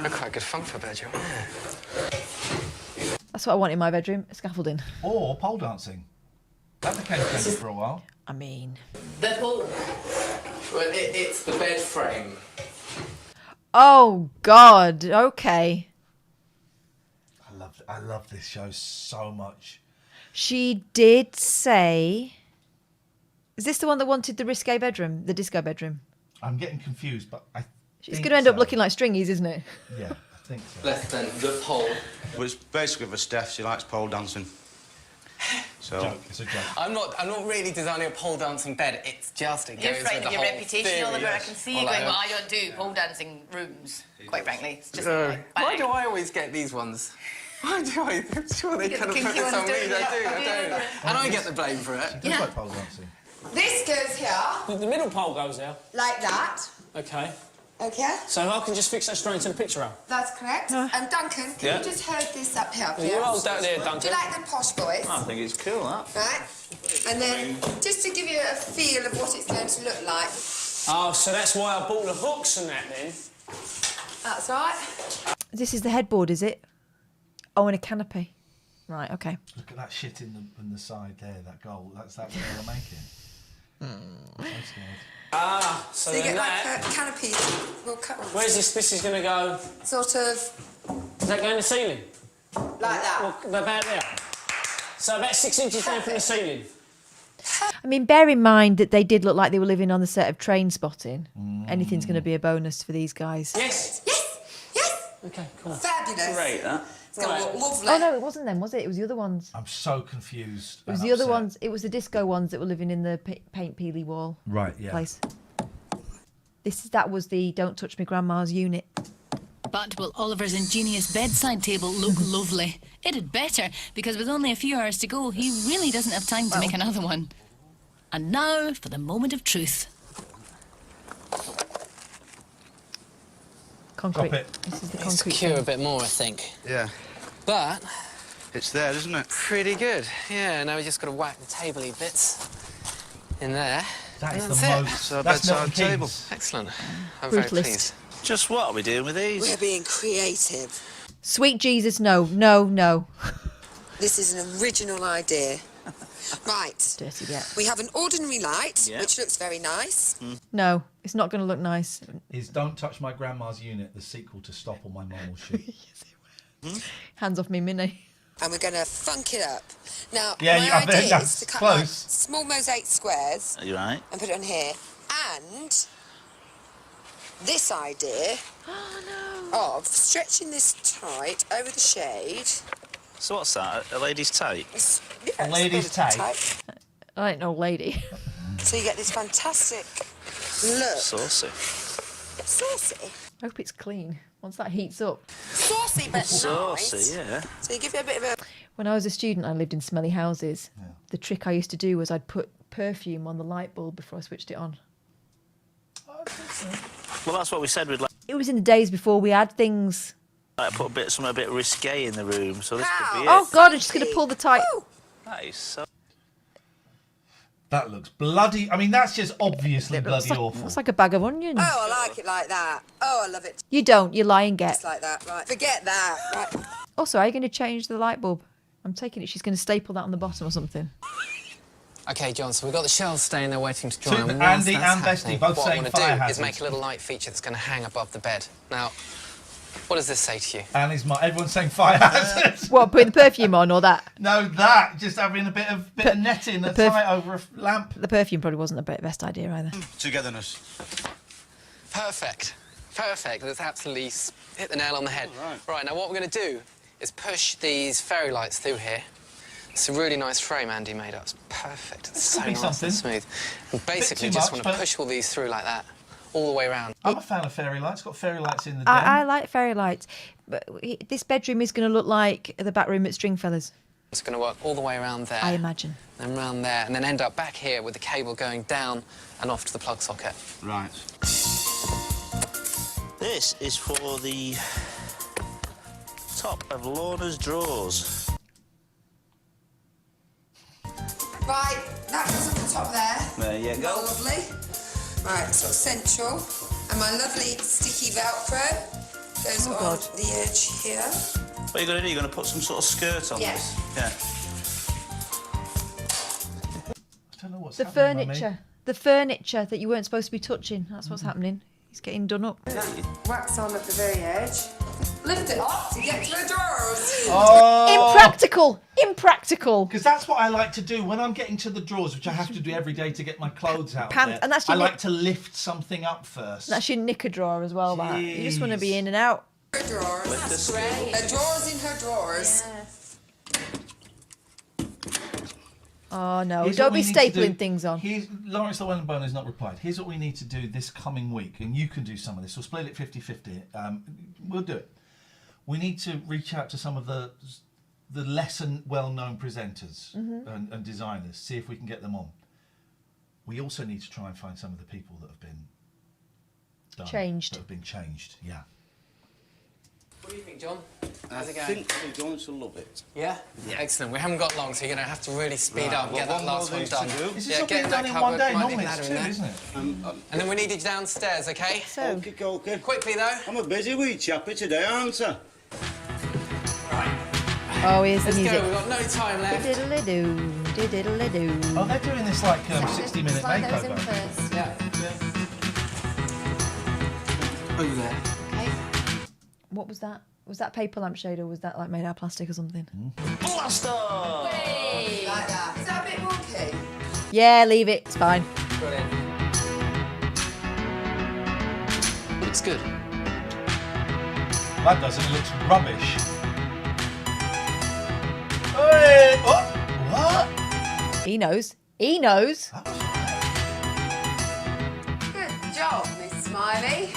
Speaker 8: They're quite good fun for a bedroom.
Speaker 2: That's what I want in my bedroom, scaffolding.
Speaker 1: Or pole dancing. That became trendy for a while.
Speaker 2: I mean...
Speaker 8: They're pole... Well, it's the bed frame.
Speaker 2: Oh, God. Okay.
Speaker 1: I love this show so much.
Speaker 2: She did say... Is this the one that wanted the risque bedroom? The disco bedroom?
Speaker 1: I'm getting confused, but I
Speaker 2: It's going to end up looking like Stringies, isn't it?
Speaker 1: Yeah, I think so.
Speaker 8: Less than the pole.
Speaker 6: Well, it's basically for Steph. She likes pole dancing. So
Speaker 1: It's a joke.
Speaker 8: I'm not really designing a pole dancing bed. It's just it
Speaker 3: You're
Speaker 8: goes
Speaker 3: frightened
Speaker 8: with
Speaker 3: of
Speaker 8: the
Speaker 3: your
Speaker 8: whole
Speaker 3: reputation,
Speaker 8: theory.
Speaker 3: Oliver. I can see you
Speaker 8: Well,
Speaker 3: going, well, I don't do pole dancing rooms, quite frankly. It's just like,
Speaker 8: Why
Speaker 3: bang.
Speaker 8: do I always get these ones? Why do I? I'm sure they
Speaker 3: You get
Speaker 8: could
Speaker 3: the
Speaker 8: have put
Speaker 3: kinky
Speaker 8: this on
Speaker 3: ones,
Speaker 8: me.
Speaker 3: don't you?
Speaker 8: I do. And I get the blame for it.
Speaker 1: She does like pole dancing.
Speaker 13: This goes here,
Speaker 14: The middle pole goes there.
Speaker 13: like that.
Speaker 14: Okay.
Speaker 13: Okay?
Speaker 14: So I can just fix that straight into the picture row.
Speaker 13: That's correct. And Duncan, can
Speaker 14: Yeah.
Speaker 13: you just hold this up here, please?
Speaker 14: You hold that there,
Speaker 13: Do
Speaker 14: Duncan.
Speaker 13: you like them posh boys?
Speaker 7: I think it's cool, that.
Speaker 13: Right? And then, just to give you a feel of what it's going to look like.
Speaker 14: Oh, so that's why I bought the hooks and that then.
Speaker 13: That's right.
Speaker 2: This is the headboard, is it? Oh, and a canopy. Right, okay.
Speaker 1: Look at that shit in the side there, that goal. That's what they're making. I'm so scared.
Speaker 14: Ah, so
Speaker 13: So you
Speaker 14: then
Speaker 13: get
Speaker 14: that...
Speaker 13: like a canopy. We'll cut one.
Speaker 14: Where's this? This is going to go...
Speaker 13: Sort of
Speaker 14: Does that go in the ceiling?
Speaker 13: like that.
Speaker 14: Well, about there. So about 6 inches down from the ceiling.
Speaker 2: I mean, bear in mind that they did look like they were living on the set of Train Spotting. Anything's going to be a bonus for these guys.
Speaker 14: Yes.
Speaker 13: Yes.
Speaker 14: Okay, cool.
Speaker 13: Fabulous.
Speaker 7: Great, that.
Speaker 13: It's going to look lovely.
Speaker 2: Oh, no, it wasn't them, was it? It was the other ones.
Speaker 1: I'm so confused.
Speaker 2: It was the other ones. It was the disco ones that were living in the paint peely wall
Speaker 1: Right, yeah.
Speaker 2: place. That was the Don't Touch Me Grandma's unit.
Speaker 4: But will Oliver's ingenious bedside table look lovely? It had better, because with only a few hours to go, he really doesn't have time to make another one. And now for the moment of truth.
Speaker 2: Concrete.
Speaker 1: Drop it.
Speaker 2: This is the
Speaker 8: It's
Speaker 2: concrete.
Speaker 8: cure a
Speaker 2: thing.
Speaker 8: bit more, I think.
Speaker 6: yeah,
Speaker 8: But
Speaker 6: it's there, isn't it?
Speaker 8: pretty good. Yeah, now we just got to whack the tabley bits in there.
Speaker 1: That is
Speaker 8: And
Speaker 1: the
Speaker 8: that's it.
Speaker 1: most.
Speaker 6: So
Speaker 1: That's
Speaker 6: bedside
Speaker 1: Milton
Speaker 6: table.
Speaker 1: Keynes.
Speaker 8: Excellent. I'm very
Speaker 2: Brutalist.
Speaker 8: pleased.
Speaker 7: Just what are we doing with these?
Speaker 13: We're being creative.
Speaker 2: Sweet Jesus, no, no, no.
Speaker 13: This is an original idea. Right.
Speaker 2: Dirty get.
Speaker 13: We have an ordinary light,
Speaker 7: Yeah.
Speaker 13: which looks very nice.
Speaker 2: No, it's not going to look nice.
Speaker 1: Is Don't Touch My Grandma's Unit the sequel to Stop or My Mum Will Shoot?
Speaker 2: Hands off me, Minnie.
Speaker 13: And we're going to funk it up. Now,
Speaker 1: Yeah,
Speaker 13: my idea
Speaker 1: that's
Speaker 13: is to cut
Speaker 1: close.
Speaker 13: like small mosaic squares.
Speaker 7: Are you right?
Speaker 13: And put it on here. And this idea of stretching this tight over the shade.
Speaker 7: So what's that? A lady's tight?
Speaker 13: Yeah,
Speaker 1: A lady's tight.
Speaker 2: I ain't no lady.
Speaker 13: So you get this fantastic look.
Speaker 7: Saucy.
Speaker 13: Saucy.
Speaker 2: I hope it's clean. Once that heats up.
Speaker 13: Saucy, but
Speaker 7: Saucy,
Speaker 13: nice.
Speaker 7: yeah.
Speaker 13: So you give it a bit of a...
Speaker 2: When I was a student, I lived in smelly houses. Yeah. The trick I used to do was I'd put perfume on the light bulb before I switched it on.
Speaker 7: Well, that's what we said. We'd like
Speaker 2: It was in the days before we had things.
Speaker 7: put something a bit risque in the room, so this could be it.
Speaker 2: Oh God! I'm just going to pull the tight.
Speaker 7: That is so...
Speaker 1: That looks bloody... I mean, that's just obviously bloody awful.
Speaker 2: It's like a bag of onions.
Speaker 13: Oh, I like it like that. Oh, I love it.
Speaker 2: You don't. You lie and get.
Speaker 13: Just like that. Right. Forget that. Right.
Speaker 2: Also, are you going to change the light bulb? I'm taking it she's going to staple that on the bottom or something.
Speaker 8: Okay, John, so we've got the shelves staying there waiting to dry.
Speaker 1: So
Speaker 8: and
Speaker 1: Andy
Speaker 8: whilst that's
Speaker 1: and Bestie
Speaker 8: happening,
Speaker 1: both
Speaker 8: what I
Speaker 1: saying
Speaker 8: want to
Speaker 1: fire
Speaker 8: do
Speaker 1: hazards.
Speaker 8: is make a little light feature that's going to hang above the bed. Now, what does this say to you?
Speaker 1: And everyone's saying fire hazards.
Speaker 2: What, putting the perfume on or that?
Speaker 1: No, that. Just having a bit of netting that's tight over a lamp.
Speaker 2: The perfume probably wasn't the best idea either.
Speaker 6: Togetherness.
Speaker 8: Perfect. Perfect. That's absolutely hit the nail on the head. Right, now what we're going to do is push these fairy lights through here. It's a really nice frame Andy made up. It's perfect. It's so nice and smooth. And basically just want to push all these through like that, all the way around.
Speaker 1: I'm a fan of fairy lights. Got fairy lights in the den.
Speaker 2: I like fairy lights, but this bedroom is going to look like the back room at Stringfellas.
Speaker 8: It's going to work all the way around there.
Speaker 2: I imagine.
Speaker 8: And round there, and then end up back here with the cable going down and off to the plug socket.
Speaker 6: Right.
Speaker 7: This is for the top of Lorna's drawers.
Speaker 13: Right, that goes on the top there.
Speaker 7: There you go.
Speaker 13: Lovely. Right, so central. And my lovely sticky Velcro goes on the edge here.
Speaker 7: What are you going to do? You're going to put some sort of skirt on this? Yeah.
Speaker 1: I don't know what's
Speaker 2: The
Speaker 1: happening, Mummy.
Speaker 2: furniture. The furniture that you weren't supposed to be touching. That's what's happening. He's getting done up.
Speaker 13: Wax on at the very edge. Lift it up to get to the drawers.
Speaker 1: Oh!
Speaker 2: Impractical! Impractical!
Speaker 1: Because that's what I like to do when I'm getting to the drawers, which I have to do every day to get my clothes out
Speaker 2: Pants,
Speaker 1: there.
Speaker 2: and that's
Speaker 1: I
Speaker 2: your
Speaker 1: like to lift something up first.
Speaker 2: That's your knicker drawer as well, that. You just want to be in and out.
Speaker 13: Her drawers. That's great. Her drawers in her drawers.
Speaker 2: Oh, no.
Speaker 1: Here's
Speaker 2: Don't
Speaker 1: what
Speaker 2: be
Speaker 1: we need to
Speaker 2: stapling
Speaker 1: do.
Speaker 2: things on.
Speaker 1: Lawrence the Wellenbone has not replied. Here's what we need to do this coming week, and you can do some of this. We'll split it 50-50. We'll do it. We need to reach out to some of the less well-known presenters and designers, see if we can get them on. We also need to try and find some of the people that have been
Speaker 2: changed.
Speaker 1: That have been changed, yeah.
Speaker 8: What do you think, John?
Speaker 6: I
Speaker 8: How's it going?
Speaker 6: think we're going to love it.
Speaker 8: Yeah? Excellent. We haven't got long, so you're going to have to really speed up and get that last one done.
Speaker 1: Is this all being done in one day? Normally it's two, isn't it?
Speaker 8: And then we need you downstairs, OK?
Speaker 2: So,
Speaker 6: Okay.
Speaker 8: Quickly, though.
Speaker 6: I'm a busy wee chappy today, aren't I?
Speaker 2: oh, here's the
Speaker 8: Let's
Speaker 2: music.
Speaker 8: go. We've got no time left.
Speaker 2: Diddle-a-doo, diddle-a-doo.
Speaker 1: Oh, they're doing this like 60-minute makeover.
Speaker 8: Yeah. Over there.
Speaker 2: What was that? Was that paper lampshade or was that like made out of plastic or something?
Speaker 7: Blaster!
Speaker 13: Like that. Is that a bit wonky?
Speaker 2: Yeah, leave it. It's fine.
Speaker 8: Brilliant. Looks good.
Speaker 1: That doesn't. It looks rubbish. Hey! Oh! What?
Speaker 2: He knows. He knows.
Speaker 13: Good job, Miss Smiley.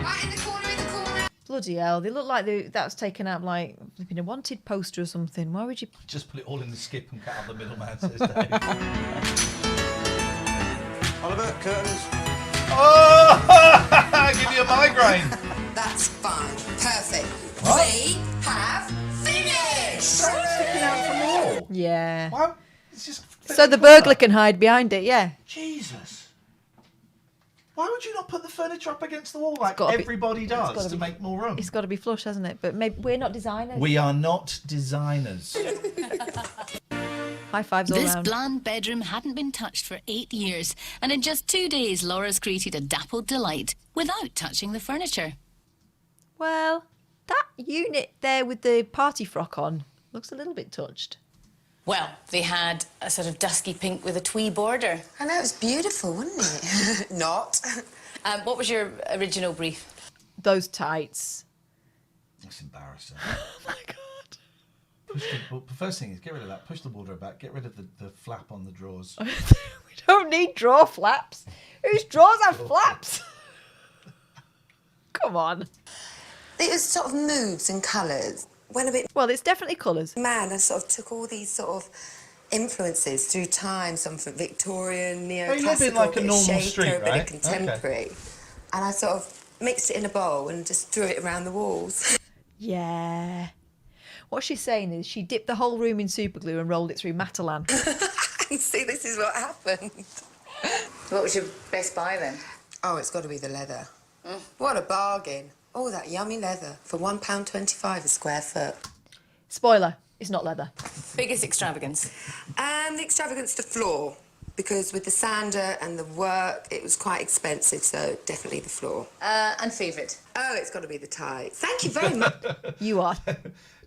Speaker 13: Right in the corner.
Speaker 2: Bloody hell. They look like that was taken out like flipping a wanted poster or something. Why would you...
Speaker 1: Just put it all in the skip and cut out the middleman, says Dave.
Speaker 6: Oliver, curtains.
Speaker 1: Oh! Give you a migraine.
Speaker 13: That's fine. Perfect.
Speaker 1: What?
Speaker 13: We have finished.
Speaker 1: Sticking out from the wall.
Speaker 2: Yeah.
Speaker 1: Why? It's just
Speaker 2: So the burglar can hide behind it, yeah.
Speaker 1: Jesus. Why would you not put the furniture up against the wall like
Speaker 2: gotta be-
Speaker 1: everybody does
Speaker 2: gotta
Speaker 1: to
Speaker 2: be-
Speaker 1: make more room?
Speaker 2: It's got to be flush, hasn't it? But maybe we're not designers.
Speaker 1: We are not designers.
Speaker 2: High fives all
Speaker 4: This
Speaker 2: round.
Speaker 4: bland bedroom hadn't been touched for 8 years, and in just 2 days, Laura's created a dappled delight without touching the furniture.
Speaker 2: Well, that unit there with the party frock on looks a little bit touched.
Speaker 3: Well, they had a sort of dusky pink with a twee border.
Speaker 13: I know, it was beautiful, wasn't it? Not.
Speaker 3: What was your original brief?
Speaker 2: Those tights.
Speaker 1: That's embarrassing.
Speaker 2: Oh my God.
Speaker 1: The first thing is get rid of that. Push the wardrobe back. Get rid of the flap on the drawers.
Speaker 2: We don't need drawer flaps. Whose drawers have flaps? Come on.
Speaker 13: It was sort of moods and colours. Went a bit...
Speaker 2: Well, it's definitely colours.
Speaker 13: Man, I sort of took all these sort of influences through time, some from Victorian, neoclassical,
Speaker 1: you live in like a normal
Speaker 13: shaker,
Speaker 1: street,
Speaker 13: a bit
Speaker 1: right?
Speaker 13: of contemporary. Okay. And I sort of mixed it in a bowl and just threw it around the walls.
Speaker 2: Yeah. What she's saying is she dipped the whole room in super glue and rolled it through Matalan.
Speaker 13: See, this is what happened.
Speaker 3: What was your best buy then?
Speaker 13: Oh, it's got to be the leather. What a bargain. Oh, that yummy leather for £1.25 a square foot.
Speaker 2: Spoiler, it's not leather.
Speaker 3: Biggest extravagance?
Speaker 13: The extravagance, the floor. Because with the sander and the work, it was quite expensive, so definitely the floor.
Speaker 3: And favourite?
Speaker 13: Oh, it's got to be the tights. Thank you very much.
Speaker 2: You are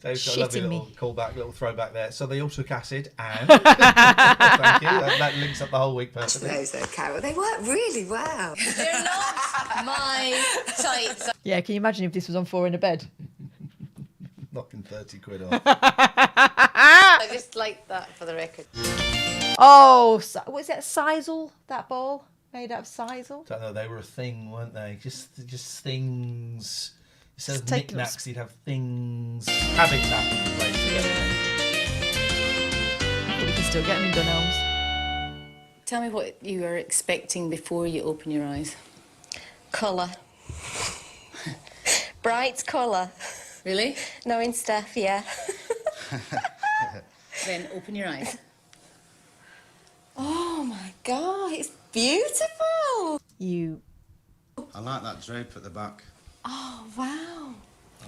Speaker 1: Dave's got a lovely
Speaker 2: shitting
Speaker 1: little
Speaker 2: me.
Speaker 1: callback, little throwback there. So they all took acid and... Thank you. That links up the whole week perfectly.
Speaker 13: Those though, Carol, they work really well.
Speaker 3: They're not my tights.
Speaker 2: Yeah, can you imagine if this was on 4 in a bed?
Speaker 1: Knocking 30 quid off.
Speaker 3: I just like that for the record.
Speaker 2: Oh, was that sisal, that ball? Made out of sisal?
Speaker 1: Don't know, they were a thing, weren't they? Just things. Instead of
Speaker 2: take
Speaker 1: knickknacks, you'd have things. Habitat.
Speaker 2: But we can still get them in Dunelms.
Speaker 3: Tell me what you are expecting before you open your eyes.
Speaker 5: Colour. Bright colour.
Speaker 3: Really?
Speaker 5: Knowing Steph, yeah.
Speaker 3: Then open your eyes.
Speaker 13: Oh my God, it's beautiful.
Speaker 6: I like that drape at the back.
Speaker 13: Oh, wow.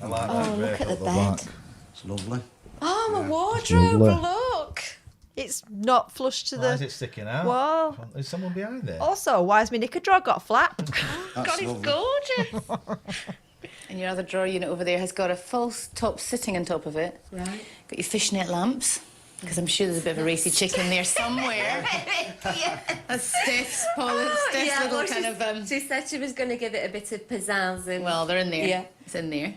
Speaker 1: I like
Speaker 5: Oh,
Speaker 1: that
Speaker 5: look
Speaker 1: drape
Speaker 5: at the
Speaker 1: the
Speaker 5: bed.
Speaker 1: back.
Speaker 6: It's lovely.
Speaker 13: Oh, my
Speaker 1: Yeah,
Speaker 13: wardrobe,
Speaker 1: lovely.
Speaker 13: look.
Speaker 2: It's not flush to
Speaker 1: Why
Speaker 2: the...
Speaker 1: is it sticking out?
Speaker 2: Well...
Speaker 1: Is someone behind there?
Speaker 2: Also, why has my knicker drawer got a flap?
Speaker 3: God, it's gorgeous. And your other drawer unit over there has got a false top sitting on top of it.
Speaker 13: Right.
Speaker 3: Got your fishnet lamps. Because I'm sure there's a bit of a racy chicken there somewhere. A Steph's little kind of...
Speaker 5: She said she was going to give it a bit of pizzazz. And...
Speaker 3: Well, they're in there.
Speaker 5: Yeah.
Speaker 3: It's in there.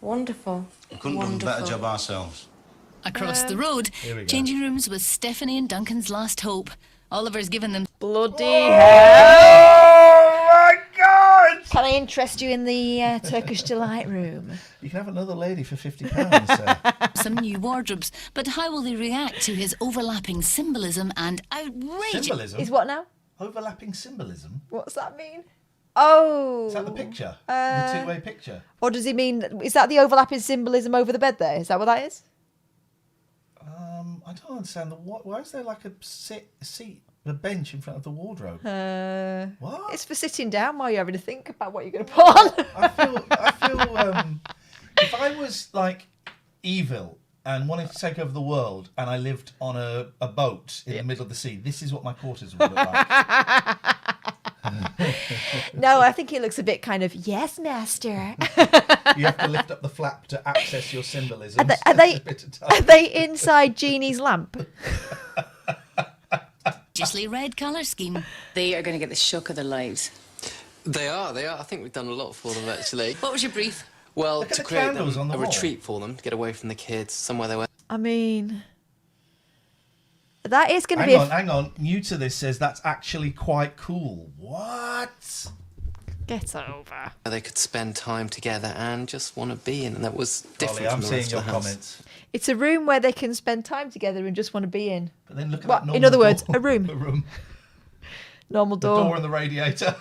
Speaker 5: Wonderful.
Speaker 6: We couldn't have done a better job ourselves.
Speaker 4: Across the road,
Speaker 1: Here we go.
Speaker 4: changing rooms was Stephanie and Duncan's last hope. Oliver's given them
Speaker 2: Bloody hell!
Speaker 1: Oh my God!
Speaker 2: Can I interest you in the Turkish Delight room?
Speaker 1: You can have another lady for £50, sir.
Speaker 4: some new wardrobes, but how will they react to his overlapping symbolism and outrageous...
Speaker 1: Symbolism?
Speaker 2: Is what now?
Speaker 1: Overlapping symbolism?
Speaker 2: What's that mean? Oh.
Speaker 1: Is that the picture? The two-way picture?
Speaker 2: Or does he mean... Is that the overlapping symbolism over the bed there? Is that what that is?
Speaker 1: I don't understand. Why is there like a seat, a bench in front of the wardrobe? What?
Speaker 2: It's for sitting down while you're having to think about what you're going to put on.
Speaker 1: I feel if I was like evil and wanted to take over the world and I lived on a boat in the middle of the sea, this is what my quarters would look like.
Speaker 2: No, I think it looks a bit kind of, yes, master.
Speaker 1: You have to lift up the flap to access your symbolism.
Speaker 2: Are they inside Jeannie's lamp?
Speaker 4: Justly red colour scheme.
Speaker 3: They are going to get the shock of their lives.
Speaker 8: They are. I think we've done a lot for them, actually.
Speaker 3: What was your brief?
Speaker 8: Well,
Speaker 1: Look at
Speaker 8: to
Speaker 1: the
Speaker 8: create
Speaker 1: candles
Speaker 8: them
Speaker 1: on the
Speaker 8: a
Speaker 1: wall.
Speaker 8: retreat for them, to get away from the kids, somewhere they were.
Speaker 2: I mean... That is going to be...
Speaker 1: Hang on. New to this says that's actually quite cool. What?
Speaker 2: Get over.
Speaker 8: They could spend time together and just want to be in, and that was different
Speaker 1: Ollie, I'm
Speaker 8: from the
Speaker 1: seeing
Speaker 8: rest
Speaker 1: your
Speaker 8: of the house.
Speaker 1: comments.
Speaker 2: It's a room where they can spend time together and just want to be in.
Speaker 1: But then look at
Speaker 2: Well,
Speaker 1: that normal
Speaker 2: in other words,
Speaker 1: door.
Speaker 2: a room.
Speaker 1: A room.
Speaker 2: Normal
Speaker 1: The
Speaker 2: door.
Speaker 1: door and the radiator.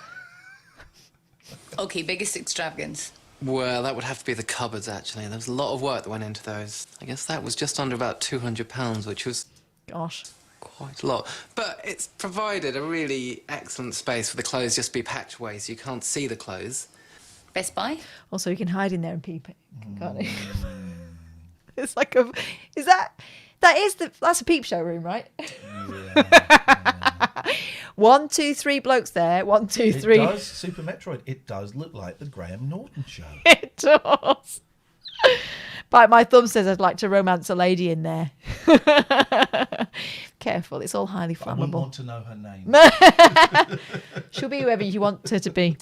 Speaker 3: Okay, biggest extravagance.
Speaker 8: Well, that would have to be the cupboards, actually. There was a lot of work that went into those. I guess that was just under about £200, which was
Speaker 2: Gosh.
Speaker 8: quite a lot. But it's provided a really excellent space for the clothes just to be packed away so you can't see the clothes.
Speaker 3: Best Buy?
Speaker 2: Also, you can hide in there and peep it, can't you? It's like a... Is that that's a peep show room, right?
Speaker 1: Yeah.
Speaker 2: 1, 2, 3 blokes there. 1, 2, 3.
Speaker 1: It does, Super Metroid. It does look like the Graham Norton show.
Speaker 2: It does. Bite my thumb says I'd like to romance a lady in there. Careful, it's all highly flammable. I
Speaker 1: wouldn't want to know her name.
Speaker 2: She'll be whoever you want her to be.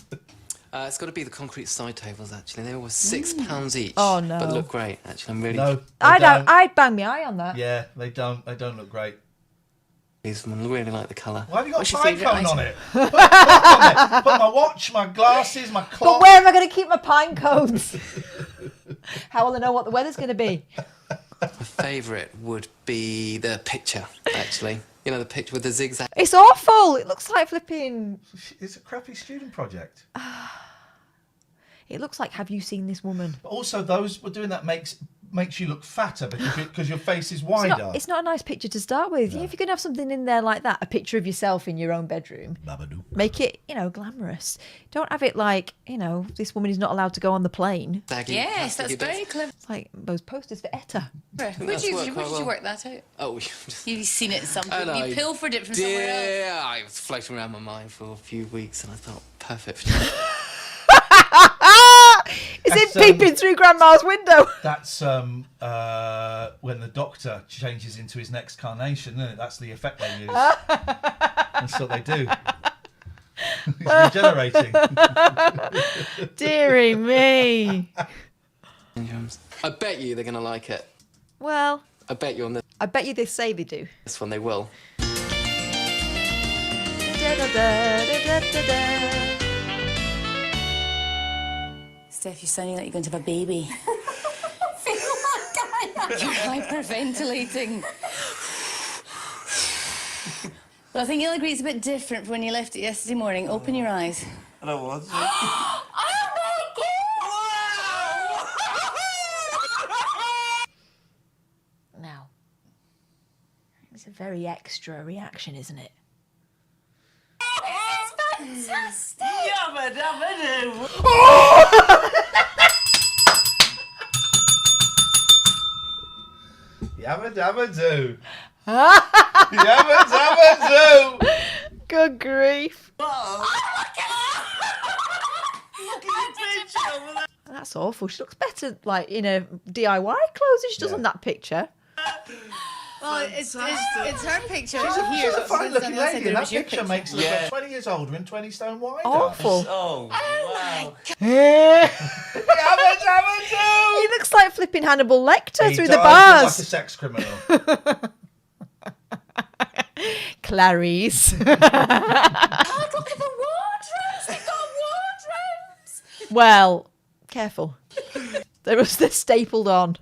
Speaker 8: It's got to be the concrete side tables, actually. They were £6 each.
Speaker 2: Oh, no.
Speaker 8: But look great, actually. I'm really...
Speaker 1: No,
Speaker 2: I'd bang my eye on that.
Speaker 1: Yeah, they don't look great.
Speaker 8: I really like the colour.
Speaker 1: Why have you got a pine cone on it? Put a clock on it. Put my watch, my glasses, my clock.
Speaker 2: But where am I going to keep my pine cones? How will I know what the weather's going to be?
Speaker 8: My favourite would be the picture, actually. You know, the picture with the zigzag.
Speaker 2: It's awful. It looks like flipping...
Speaker 1: It's a crappy student project.
Speaker 2: It looks like, have you seen this woman?
Speaker 1: But also, those doing that makes you look fatter because your face is wider.
Speaker 2: It's not a nice picture to start with. No. If you're going to have something in there like that, a picture of yourself in your own bedroom, make it, glamorous. Don't have it like, this woman is not allowed to go on the plane.
Speaker 3: Yes, that's very clever.
Speaker 2: It's like those posters for ETA.
Speaker 3: Where did you work that out?
Speaker 8: Oh,
Speaker 3: you've seen it somewhere. You pilfered it from somewhere else.
Speaker 8: Yeah, I was floating around my mind for a few weeks, and I thought, perfect.
Speaker 2: Is it peeping through Grandma's window?
Speaker 1: That's when the Doctor changes into his next carnation, isn't it? That's the effect they use. That's what they do. He's regenerating.
Speaker 2: Dearie me.
Speaker 8: I bet you they're going to like it.
Speaker 2: Well...
Speaker 8: I bet you on this.
Speaker 2: I bet you they say they do.
Speaker 8: This one they will.
Speaker 3: Steph, you're sounding like you're going to have a baby.
Speaker 9: I feel like I am.
Speaker 3: You're hyperventilating. Well, I think you'll agree it's a bit different from when you left it yesterday morning. Open your eyes.
Speaker 7: I don't want to.
Speaker 2: Now, it's a very extra reaction, isn't it?
Speaker 9: This is fantastic.
Speaker 14: Yabba dabba doo.
Speaker 1: Yabba dabba doo. Yabba dabba doo.
Speaker 2: Good grief. That's awful. She looks better, like, in a DIY clothes than she does on that picture.
Speaker 3: Well, it's her picture.
Speaker 1: She's a fine-looking lady, and that picture makes her look like 20 years older and 20 stone wider.
Speaker 2: Awful.
Speaker 7: Oh, wow.
Speaker 1: Yabba dabba doo.
Speaker 2: He looks like flipping Hannibal Lecter
Speaker 1: He
Speaker 2: through
Speaker 1: does
Speaker 2: the bars.
Speaker 1: look like a sex criminal.
Speaker 2: Clarice.
Speaker 9: Oh, look at the wardrobes. They've got wardrobes.
Speaker 2: Well, careful. They're stapled on.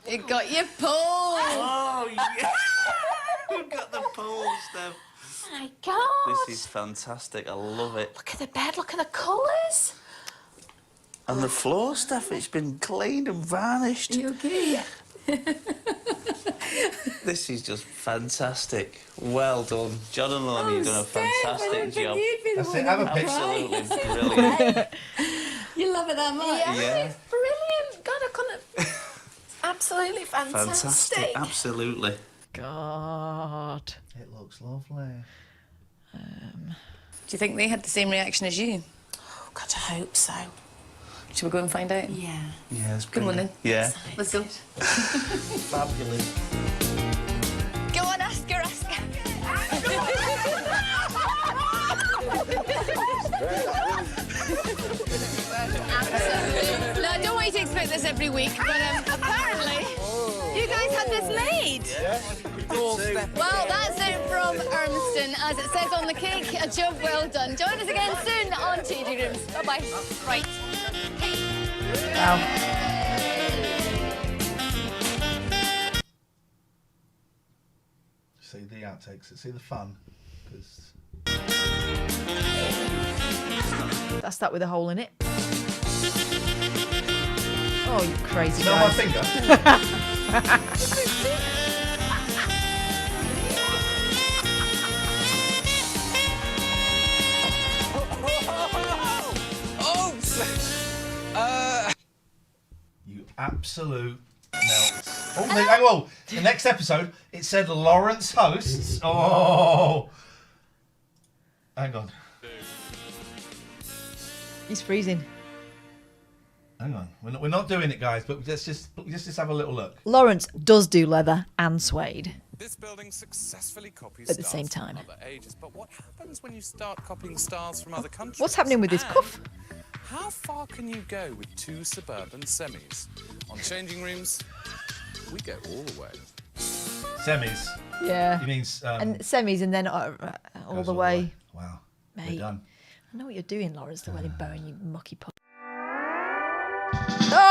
Speaker 3: It got your pole.
Speaker 7: Oh, yeah. We've got the pole, Steph.
Speaker 9: Oh my God.
Speaker 7: This is fantastic. I love it.
Speaker 9: Look at the bed. Look at the colours.
Speaker 7: And the floor, Steph, it's been cleaned and varnished.
Speaker 3: You okay?
Speaker 7: This is just fantastic. Well done. John and Lorna, you've done a fantastic job.
Speaker 1: That's it, have a picture.
Speaker 7: Absolutely brilliant.
Speaker 3: You love it that much?
Speaker 9: Yeah, it's brilliant. God, I couldn't... Absolutely
Speaker 7: Fantastic, absolutely.
Speaker 2: God.
Speaker 1: It looks lovely.
Speaker 3: Do you think they had the same reaction as you?
Speaker 9: Oh, God, I hope so.
Speaker 3: Should we go and find out?
Speaker 9: Yeah.
Speaker 7: Yeah, it's
Speaker 3: Come on then.
Speaker 7: Yeah.
Speaker 3: Let's go.
Speaker 1: Fabulous.
Speaker 3: Go on, ask her. No, I don't want you to expect this every week, but apparently you guys had this made. Well, that's it from Urmston. As it says on the cake, a job well done. Join us again soon on Changing Rooms. Bye-bye. Right.
Speaker 2: Wow.
Speaker 1: See the outtakes, see the fun. Because
Speaker 2: That's that with a hole in it. Oh, you crazy
Speaker 1: smell
Speaker 2: guy.
Speaker 1: my finger. You absolute melt. hang on. The next episode, it said Lawrence hosts. Oh. Hang on.
Speaker 2: He's freezing.
Speaker 1: Hang on. We're not doing it, guys, but let's just have a little look.
Speaker 2: Lawrence does do leather and suede.
Speaker 15: This building successfully copies
Speaker 2: at the same time.
Speaker 15: From other ages, but what happens when you start copying styles from other countries?
Speaker 2: What's happening with his cuff?
Speaker 15: How far can you go with 2 suburban semis? On changing rooms, we go all the way.
Speaker 1: Semis.
Speaker 2: Yeah.
Speaker 1: He means
Speaker 2: and semis, and then all the way.
Speaker 1: Wow.
Speaker 2: Mate,
Speaker 1: we're done.
Speaker 2: I know what you're doing, Lawrence. The wedding bow and you mucky pup. Oh!